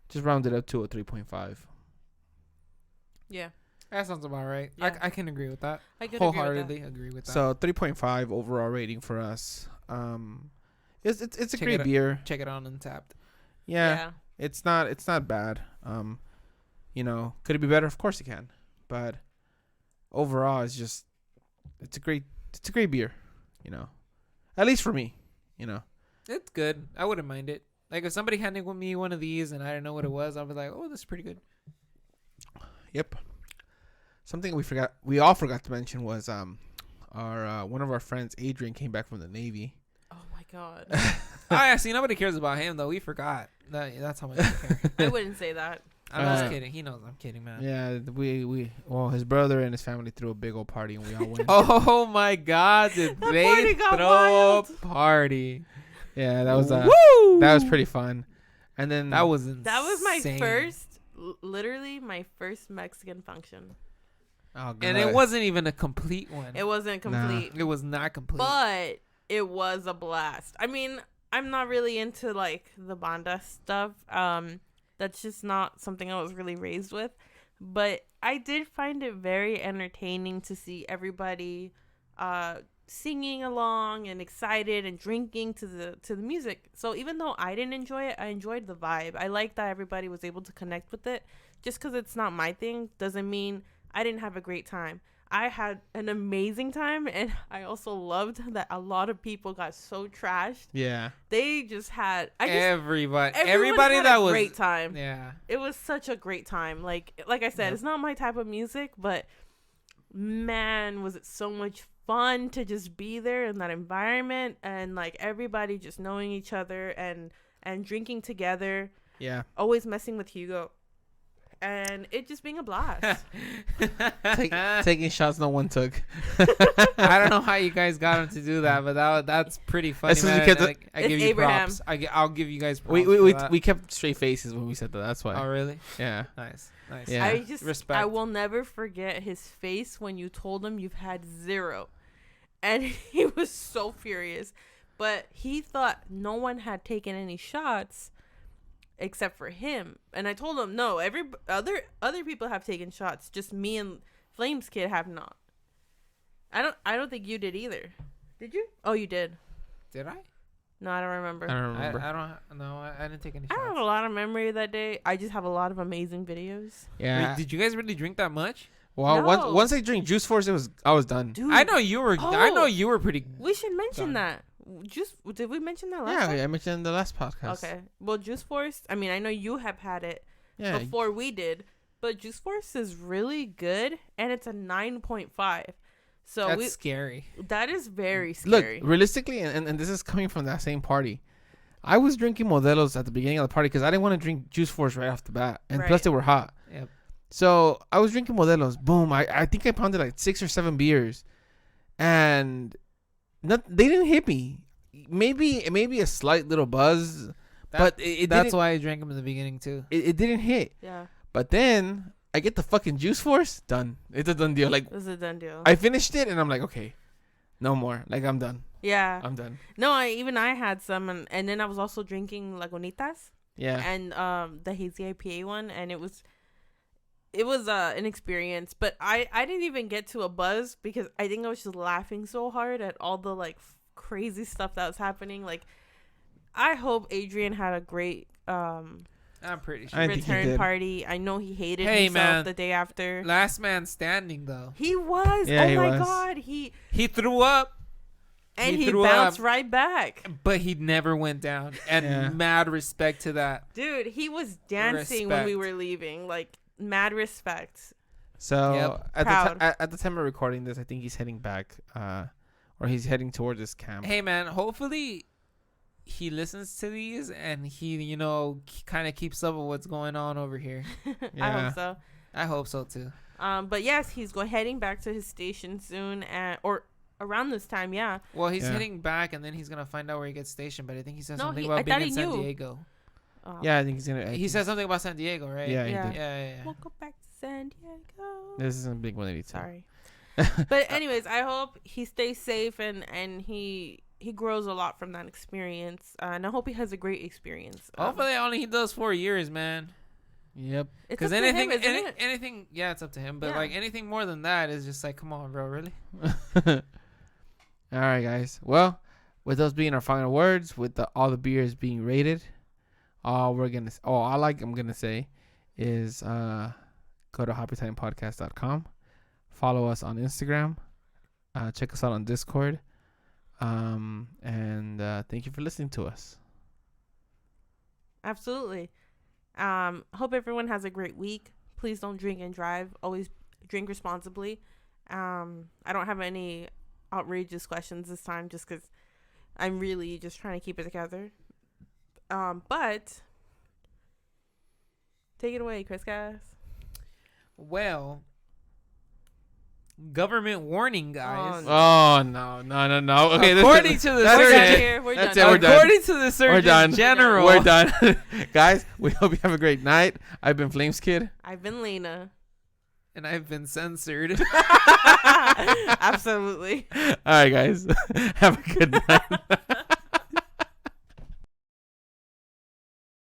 just round it up to a 3.5. Yeah. That sounds about right. Yeah. I can agree with that. I could agree with that. Wholeheartedly agree with that. So 3.5 overall rating for us. It's a Check great it out. beer. Check it on Untapped. Yeah, it's not bad. Could it be better? Of course it can. But overall, it's a great beer. At least for me. It's good. I wouldn't mind it. Like if somebody handed me one of these and I didn't know what it was, I'd be like, "Oh, this is pretty good." Yep. Something we all forgot to mention was our one of our friends, Adrian, came back from the Navy. Oh my god. Oh yeah, see, nobody cares about him though. We forgot. That's how much we care. I wouldn't say that. I'm just Uh, kidding. He knows I'm kidding, man. Yeah, his brother and his family threw a big old party and we all went. Oh my God! Did That they party got throw wild. a party? Yeah, that was Woo! that was pretty fun. And then That was insane. That was my first, literally my first Mexican function. oh, God. and it wasn't even a complete one. It wasn't complete, It was not complete. but it was a blast. I mean, I'm not really into like the banda stuff. That's just not something I was really raised with. But I did find it very entertaining to see everybody singing along and excited and drinking to the music. So even though I didn't enjoy it, I enjoyed the vibe. I like that everybody was able to connect with it. Just because it's not my thing doesn't mean I didn't have a great time. I had an amazing time, and I also loved that a lot of people got so trashed. Yeah. They just had everybody everyone had that a was great time. Yeah. It was such a great time. Like I said, Yep. it's not my type of music, but man, was it so much fun to just be there in that environment and like everybody just knowing each other and drinking together, Yeah. always messing with Hugo. And it just being a blast. Taking shots no one took. I don't know how you guys got him to do that, but that's pretty funny. That's Man. because I it's give you Abraham. props. I'll give you guys props. We for that. we kept straight faces when we said that. That's why. Oh really? Yeah. Nice. Yeah. Respect. I will never forget his face when you told him you've had 0. And he was so furious. But he thought no one had taken any shots except for him. And I told him, no, other people have taken shots. Just me and Flames Kid have not. I don't think you did either. Did you? Oh, you did. Did I? No, I don't remember. I don't I remember. don't. No, I didn't take any I shots. don't have a lot of memory that day. I just have a lot of amazing videos. Yeah. Wait, did you guys really drink that much? Well, No. once I drink Juice Force, I was done. Dude, I know you were. I know Oh. you were pretty. we should mention Done. that. Did we mention that last Yeah, time? I mentioned in the last podcast. Okay. Well, Juice Force, I mean, I know you have had it Yeah. before we did, but Juice Force is really good, and it's a 9.5. So That's scary. that is very Look, scary. realistically, and this is coming from that same party. I was drinking Modelos at the beginning of the party because I didn't want to drink Juice Force right off the bat, and plus Right. they were hot. Yep. So I was drinking Modelos. Boom! I think I pounded like 6 or 7 beers, and they didn't hit me. Maybe a slight little buzz, but it That's didn't, why I drank them in the beginning too. it didn't hit. Yeah, But then I get the fucking Juice Force. Done. It's a done deal. Like it was a done deal. I finished it and I'm like, okay, no more. Like I'm done. yeah. I'm done. No, I had some, and then I was also drinking Lagunitas Yeah. and the hazy IPA one, and it was an experience. But I didn't even get to a buzz because I think I was just laughing so hard at all the like crazy stuff that was happening. Like, I hope Adrian had a great I'm pretty sure. I think he return did. party. I know he hated Hey, himself man. the day after. Last man standing though. He was. Yeah, Oh he my was. god. He He threw up, he threw bounced up. right back. but he never went down. And Yeah. mad respect to that. Dude, he was dancing when we Respect. were leaving. Like, mad respect. So Yep. at the time of recording this, I think he's heading back, or he's heading towards his camp. Hey man, hopefully he listens to these and he, kind of keeps up with what's going on over here. I Yeah. hope so. I hope so too. But yes, he's heading back to his station soon, or around this time. Yeah. Well, he's Yeah. heading back and then he's gonna find out where he gets stationed. But I think he said No, something I about being thought in he San knew. Diego. Yeah, I think he's gonna. He said something about San Diego, right? Yeah, he Yeah. did. Yeah. We'll go back to San Diego. This isn't Big 182. Sorry. But anyways, I hope he stays safe and he grows a lot from that experience. And I hope he has a great experience. Hopefully, only he does 4 years, man. Yep. It's Because up to anything, him, isn't it? anything, yeah, it's up to him. But Yeah. like anything more than that is just like, come on, bro, really? All right, guys. Well, with those being our final words, with all the beers being rated, all I'm gonna say is go to happytimepodcast.com, follow us on Instagram, check us out on Discord, and thank you for listening to us. Absolutely. Hope everyone has a great week. Please don't drink and drive. Always drink responsibly. I don't have any outrageous questions this time just because I'm really just trying to keep it together. But take it away, Chris Cass. Well, government warning, guys. Oh no. Okay, According to the that's We're it. done surgeon, here. We're That's done. it, we're done. according to the Surgeon done. General, we're done. Guys, we hope you have a great night. I've been Flames Kid. I've been Lena. and I've been censored. Absolutely. All right, guys. Have a good night.